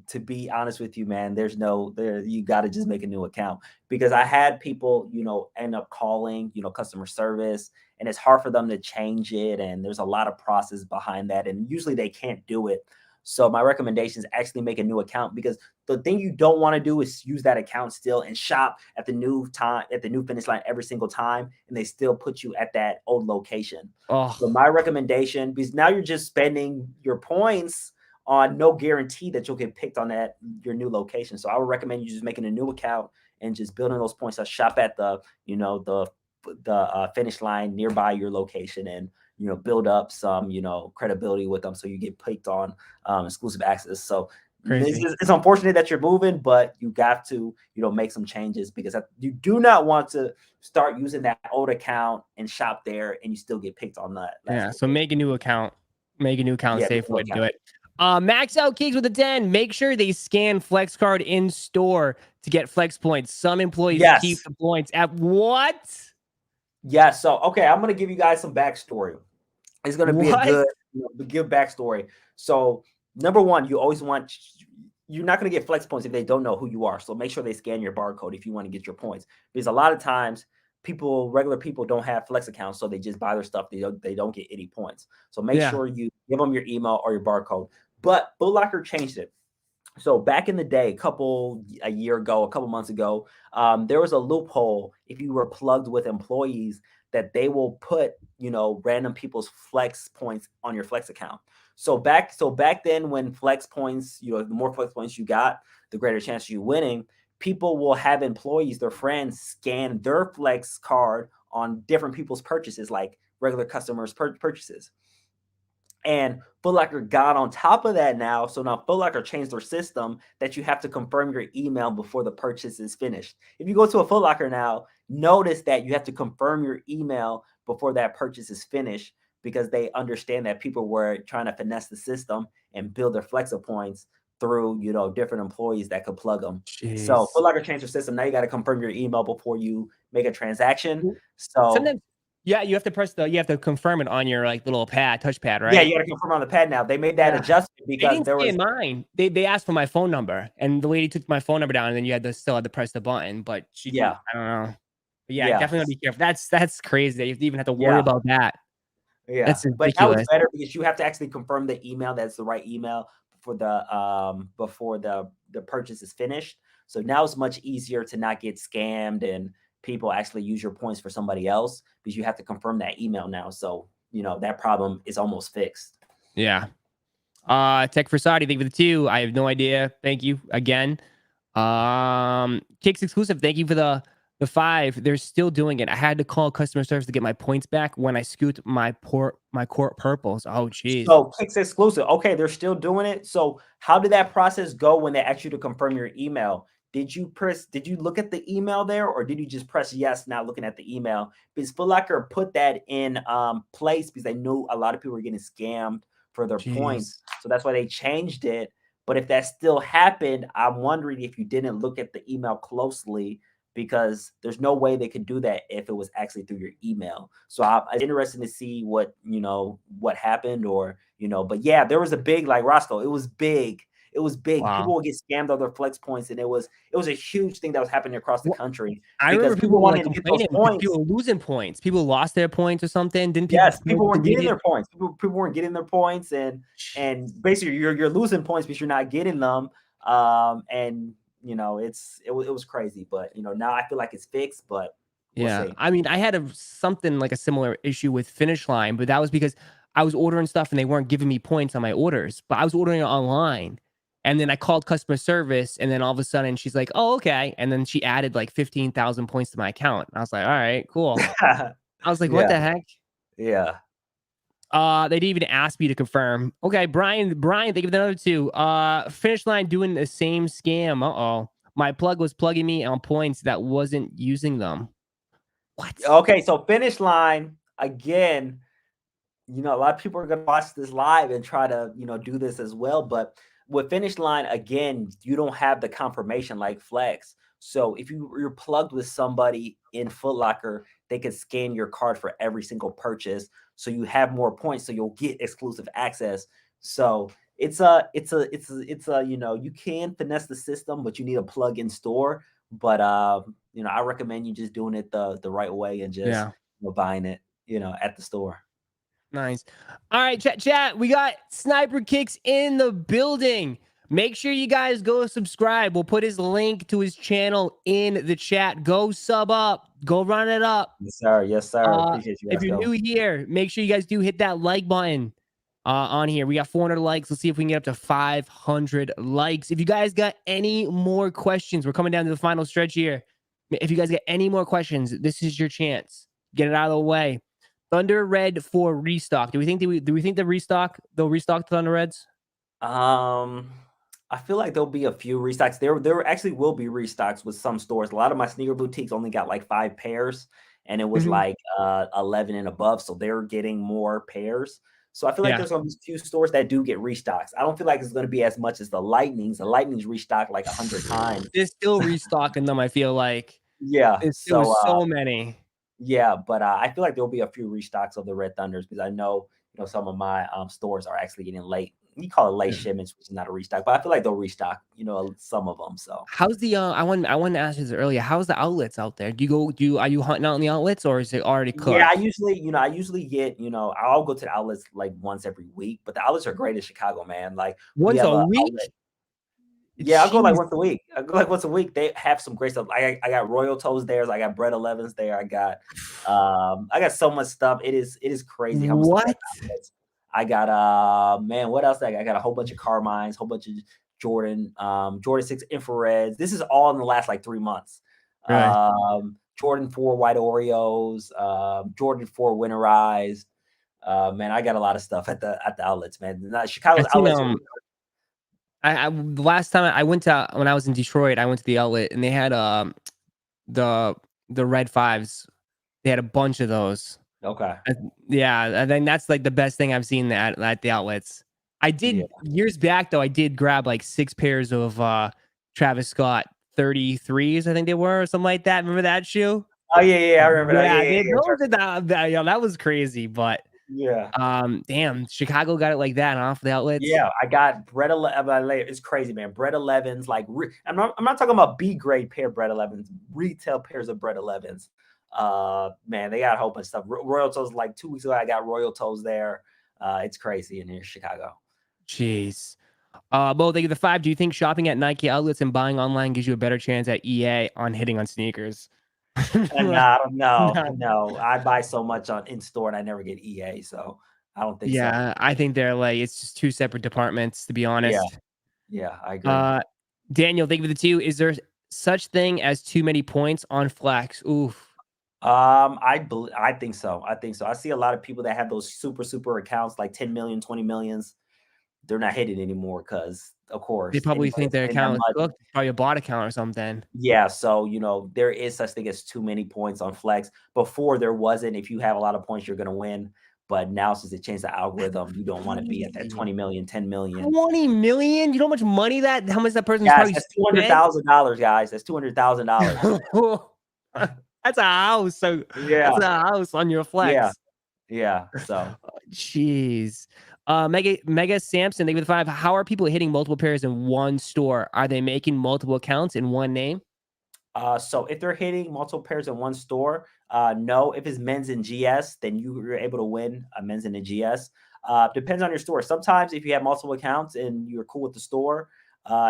to be honest with you, man, you got to just make a new account because I had people, end up calling, customer service, and it's hard for them to change it. And there's a lot of process behind that. And usually they can't do it. So my recommendation is actually make a new account because the thing you don't want to do is use that account still and shop at the new Finish Line every single time. And they still put you at that old location. So Oh, my recommendation, because now you're just spending your points on no guarantee that you'll get picked on your new location. So I would recommend you just making a new account and just building those points. Shop at the Finish Line nearby your location and build up some credibility with them so you get picked on exclusive access. So crazy. it's unfortunate that you're moving, but you got to make some changes because you do not want to start using that old account and shop there and you still get picked on that last Yeah, so location. make a new account. Make a new account, Yeah, make safe a new way to do account. it. Max out Keeks with a 10. Make sure they scan Flex Card in store to get Flex points. Some employees keep Yes. the points at what? Yeah. So, okay, I'm going to give you guys some backstory. It's going to be a What? good backstory. So, number one, you're not going to get flex points if they don't know who you are. So make sure they scan your barcode if you want to get your points. Because a lot of times regular people don't have flex accounts. So they just buy their stuff. They don't get any points. So make Yeah. sure you give them your email or your barcode. But Foot Locker changed it. So back in the day, a year ago, a couple months ago, there was a loophole if you were plugged with employees that they will put, random people's flex points on your flex account. So back then when flex points, the more flex points you got, the greater chance of you winning. People will have employees, their friends, scan their flex card on different people's purchases, like regular customers' purchases. And Foot Locker got on top of that now. So now Foot Locker changed their system that you have to confirm your email before the purchase is finished. If you go to a Foot Locker now, notice that you have to confirm your email before that purchase is finished because they understand that people were trying to finesse the system and build their Flexa points through, different employees that could plug them. So Foot Jeez. Locker changed their system. Now you got to confirm your email before you make a transaction. So Sometimes, yeah, you have to confirm it on your like little touchpad, yeah, right? you got to confirm on the pad now. They made that Yeah. adjustment They because didn't there was scan mine. They asked for my phone number, and the lady took my phone number down, and then you still had to press the button, but she didn't. yeah, I don't know. But yeah, yeah, definitely gotta be careful. That's crazy that you even have to worry yeah, about that. yeah. That's But now it's ridiculous. better because you have to actually confirm the email that's the right email before the purchase is finished. So now it's much easier to not get scammed and people actually use your points for somebody else because you have to confirm that email now. So that problem is almost fixed. Yeah. Tech for Saudi, thank you for the 2. I have no idea. Thank you again. Kicks exclusive, thank you for the 5. They're still doing it. I had to call customer service to get my points back when I scooped my court purples. Oh, jeez. So Kicks exclusive. Okay, they're still doing it. So how did that process go when they asked you to confirm your email? Did you look at the email there or did you just press yes, not looking at the email? Because Foot Locker put that in place because they knew a lot of people were getting scammed for their points. Jeez. So that's why they changed it. But if that still happened, I'm wondering if you didn't look at the email closely because there's no way they could do that if it was actually through your email. So I'm interested to see what happened but yeah, there was a big like Roszko. It was big. It was big. Wow. People would get scammed on their flex points, and it was a huge thing that was happening across the Well, country I because remember people people were like wanted to get those complaining because points. people were losing points. People lost their points or something. Didn't people Yes, people weren't getting delete it? their points. People weren't getting their points, and basically you're losing points because you're not getting them. And it was crazy, but now I feel like it's fixed. But We'll Yeah, see. I mean, I had something like a similar issue with Finish Line, but that was because I was ordering stuff and they weren't giving me points on my orders, but I was ordering it online. And then I called customer service, and then all of a sudden she's like, "Oh, okay." And then she added like 15,000 points to my account. I was like, "All right, cool." I was like, "What Yeah, the heck?" yeah. They didn't even ask me to confirm. Okay, Brian, thank you for the other two. Finish Line doing the same scam. Uh-oh. My plug was plugging me on points that wasn't using them. What? Okay, so Finish Line again. A lot of people are going to watch this live and try to, do this as well. But with Finish Line, again, you don't have the confirmation like Flex. So if you're plugged with somebody in Foot Locker, they can scan your card for every single purchase. So you have more points. So you'll get exclusive access. So it's a, you can finesse the system, but you need a plug in store. But, I recommend you just doing it the right way and just, Yeah. buying it, at the store. Nice. All right, chat. We got Sniper Kicks in the building. Make sure you guys go subscribe. We'll put his link to his channel in the chat. Go sub up. Go run it up. Yes, sir. Yes, sir. Appreciate you, If you're Roszko. new here, make sure you guys do hit that like button on here. We got 400 likes. Let's see if we can get up to 500 likes. If you guys got any more questions, we're coming down to the final stretch here. If you guys got any more questions, this is your chance. Get it out of the way. Thunder Red for restock. Do we think they'll restock the Thunder Reds? I feel like there'll be a few restocks. There actually will be restocks with some stores. A lot of my sneaker boutiques only got like 5 pairs, and it was Mhm. like 11 and above, so they're getting more pairs. So I feel like Yeah. there's gonna be a few stores that do get restocks. I don't feel like it's gonna be as much as the Lightnings. The Lightnings restock like 100 times. They're still restocking them, I feel like. Yeah. There's still So so many. yeah, but I feel like there'll be a few restocks of the Red Thunders because I know, some of my stores are actually getting late. You call it late Yeah. shipments, which is not a restock, but I feel like they'll restock, some of them. So How's the I wanted to ask you this earlier. How's the outlets out there? Are you hunting out in the outlets, or is it already yeah, cooked? I usually get, I'll go to the outlets like once every week, but the outlets are great in Chicago, man. Like we Once have a a week? outlet. Yeah, I'll go like Jeez. once a week. I go like once a week. They have some great stuff. I got Royal Toes there. I got Bread 11s there. I got so much stuff. It is crazy how much stuff I What? got. I got man, what else? I got a whole bunch of Carmines, whole bunch of Jordan 6 infrareds. This is all in the last like 3 months. Right. Jordan 4 white Oreos, Jordan 4 winterized. Man, I got a lot of stuff at the outlets, man. I Chicago's seen outlets are the last time I went to when I was in Detroit, I went to the outlet and they had the Red Fives. They had a bunch of those. okay. Uh, yeah, I think that's like the best thing I've seen at the outlets. I Yeah. did years back though. I did grab like 6 pairs of Travis Scott 33s, I think they were, or something like that. Remember that shoe? Oh yeah, I remember that. Yeah, Yeah, yeah, yeah. those are that was crazy. But Yeah. damn, Chicago got it like that, huh? For the outlets. Yeah, I got Bread 11. It's crazy, man. Bread 11s, like I'm not talking about B grade pair Bread 11s, retail pairs of Bread 11s. Man, they got a whole bunch of stuff. Royal Toes, like 2 weeks ago, I got Royal Toes there. It's crazy in here, Chicago. Jeez. Bo, thank you the 5. Do you think shopping at Nike outlets and buying online gives you a better chance at EA on hitting on sneakers? And no, I don't know. No. No, I buy so much on in store and I never get EA, so I don't think so. Yeah, I think they're like it's just 2 separate departments, to be Yeah, honest. yeah, I agree. Uh, Daniel, thank you for the 2. Is there such thing as too many points on Flex? Oof. I think so. I think so. I see a lot of people that have those super accounts, like 10 million, 20 millions. They're not hitting anymore because, of They course, probably anybody think that's their spending that account is much. cooked. Probably a bot account or something. Yeah, so there is such thing as too many points on Flex. Before there wasn't. If you have a lot of points, you're gonna win. But now since it changed the algorithm, you don't want to be at that Crazy. 20 million, 10 million. 20 million? You know how much money how much that person's Guys, probably that's two hundred spent? thousand dollars, guys. That's $200,000. That's a house. So that's Yeah, a house on your yeah, Flex. yeah. So Jeez. Mega Samson, thank you for the 5. How are people hitting multiple pairs in one store? Are they making multiple accounts in one name? So if they're hitting multiple pairs in one store, no. If it's men's and GS, then you're able to win a men's and a GS. Depends on your store. Sometimes if you have multiple accounts and you're cool with the store,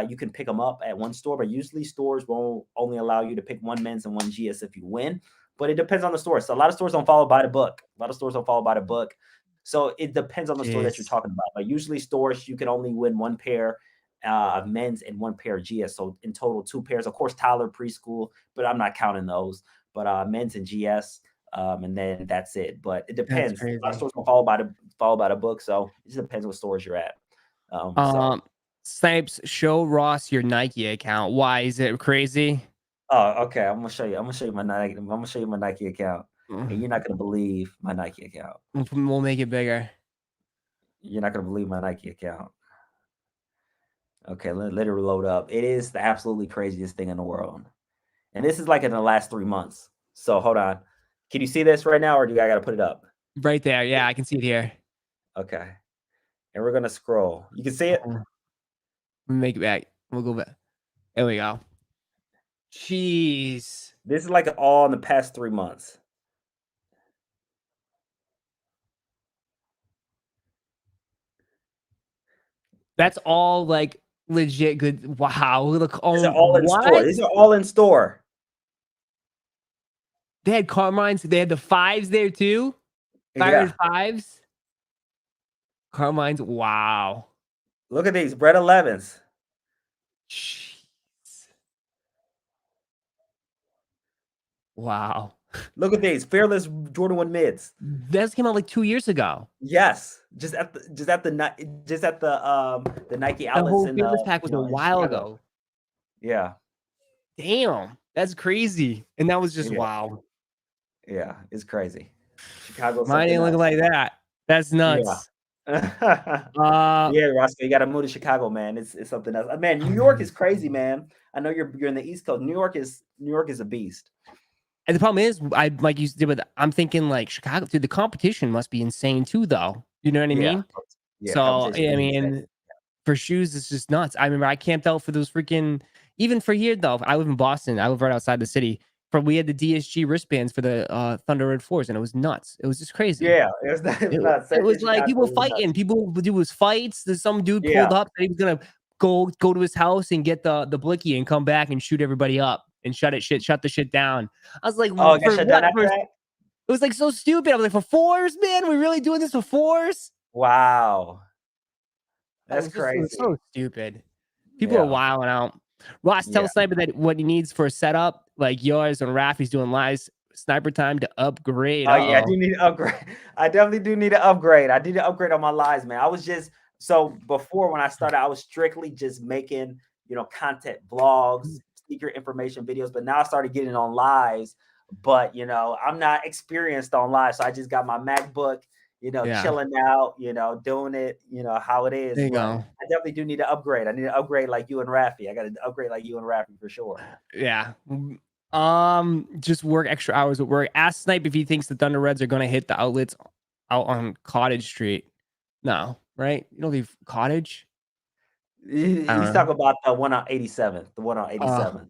you can pick them up at one store. But usually stores won't only allow you to pick one men's and one GS if you win. but it depends on the store. So a lot of stores don't follow by the book. A lot of stores don't follow by the book. So it depends on the store that you're Jeez. talking about. But usually stores, you can only win one pair of men's and one pair of GS. So in total, 2 pairs. Of course, Tyler preschool, but I'm not counting those. But men's and GS, and then that's it. But it That's depends. A lot of crazy. stores don't follow by the book. So it just depends what stores you're at. So Snipes, show Ross your Nike account. Why is it crazy? oh, okay. I'm gonna show you. I'm gonna show you my Nike. I'm gonna show you my Nike account, and you're not gonna believe my Nike account. We'll make it bigger. You're not gonna believe my Nike account. Okay, let it load up. It is the absolutely craziest thing in the world, and this is like in the last 3 months. So hold on. Can you see this right now, or do I gotta put it up? Right there. Yeah, I can see it here. Okay, and we're gonna scroll. You can see it. We'll make it back. We'll go back. There we go. Jeez. This is like all in the past 3 months. That's all like legit good. Wow. Look. These Oh, are all in store. what? These are all in store. They had Carmine's. They had the 5s there too. Yeah. 5s. Carmine's. Wow. Look at these Red 11s. Jeez. Wow. Look at these Fearless Jordan 1 mids. This came out like 2 years ago. Yes, just at the Nike The outlets whole in Fearless pack was a in while Chicago. ago. Yeah, Damn. That's crazy. And that was just yeah, wow. yeah. It's crazy. Chicago, Mine something ain't looking else. like that. That's Yeah. nuts. Uh Yeah, Roszko, you got to move to Chicago, man. It's something else. Man, New York is crazy, man. I know you're in the East Coast. New York is a beast. And the problem is, I like you did with. I'm thinking like Chicago, dude. The competition must be insane too, though. You know what I Yeah, mean? yeah. So Competition yeah, I is insane. mean, for shoes, it's just nuts. I remember I camped out for those freaking. Even for here though, I live in Boston. I live right outside the city. We had the DSG wristbands for the Thunder Red 4s, and it was nuts. It was just crazy. Yeah, it was It, nuts. it Same was in like Chicago. people It was nuts. fighting. People would do his fights. There's some dude Yeah. pulled up that he was gonna go to his house and get the blicky and come back and shoot everybody up and shut the shit down. I was like, Oh, it got for shut down what? after For, that? it was like so stupid. I was like, for 4s, man? We really doing this for 4s? Wow. That's It was crazy. so stupid. People are Yeah. wilding out. Ross, tell Yeah. Sniper that what he needs for a setup like yours and Rafi's doing lives. Sniper time to upgrade. Oh yeah, I Uh-oh. do need to upgrade. I definitely do need to upgrade. I need to upgrade on my lives, man. I was just so before when I started, I was strictly just making, content, vlogs, secret information videos. But now I started getting on lives. But I'm not experienced on live, so I just got my MacBook, Yeah. chilling out, doing it, how it is. There you But go. I definitely do need to upgrade. I need to upgrade like you and Rafi. I got to upgrade like you and Rafi for sure. Yeah. Just work extra hours at work. Ask Snipe if he thinks the Thunder Reds are gonna hit the outlets out on Cottage Street. No, right? You don't leave Cottage? He's talking about the one on 87th, the one on Uh, 87th.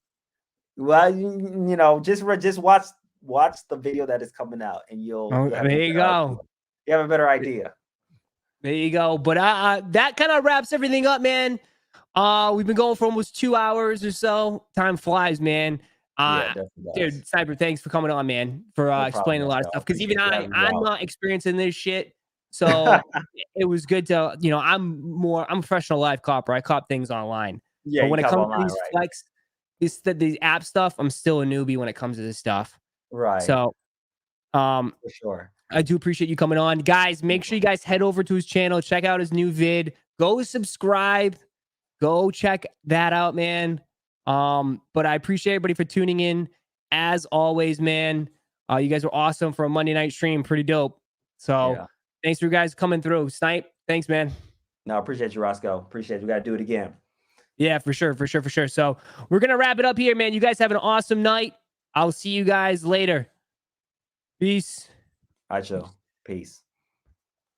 Well, just watch the video that is coming out, and you'll have a there you better idea. go. You have a better idea. There you go. But that kind of wraps everything up, man. We've been going for almost 2 hours or so. Time flies, man. Yeah, definitely does. Dude, Sniper, thanks for coming on, man, for No explaining a problem, lot of Roszko. stuff. Because even Appreciate you having me I'm on. not experiencing this shit. So it was good to, I'm a professional live copper. I cop things online. Yeah, But you when it cop comes online, to these right? flex, the app stuff, I'm still a newbie when it comes to this stuff. Right, So for sure. I do appreciate you coming on. Guys, make sure you guys head over to his channel, check out his new vid, go subscribe, go check that out, man. But I appreciate everybody for tuning in. As always, man, you guys were awesome for a Monday night stream. Pretty dope. So Yeah. thanks for you guys coming through. Snipe, thanks, man. No, I appreciate you, Roszko. Appreciate you. We got to do it again. Yeah, for sure. So we're going to wrap it up here, man. You guys have an awesome night. I'll see you guys later. Peace. All right, Joe. Peace.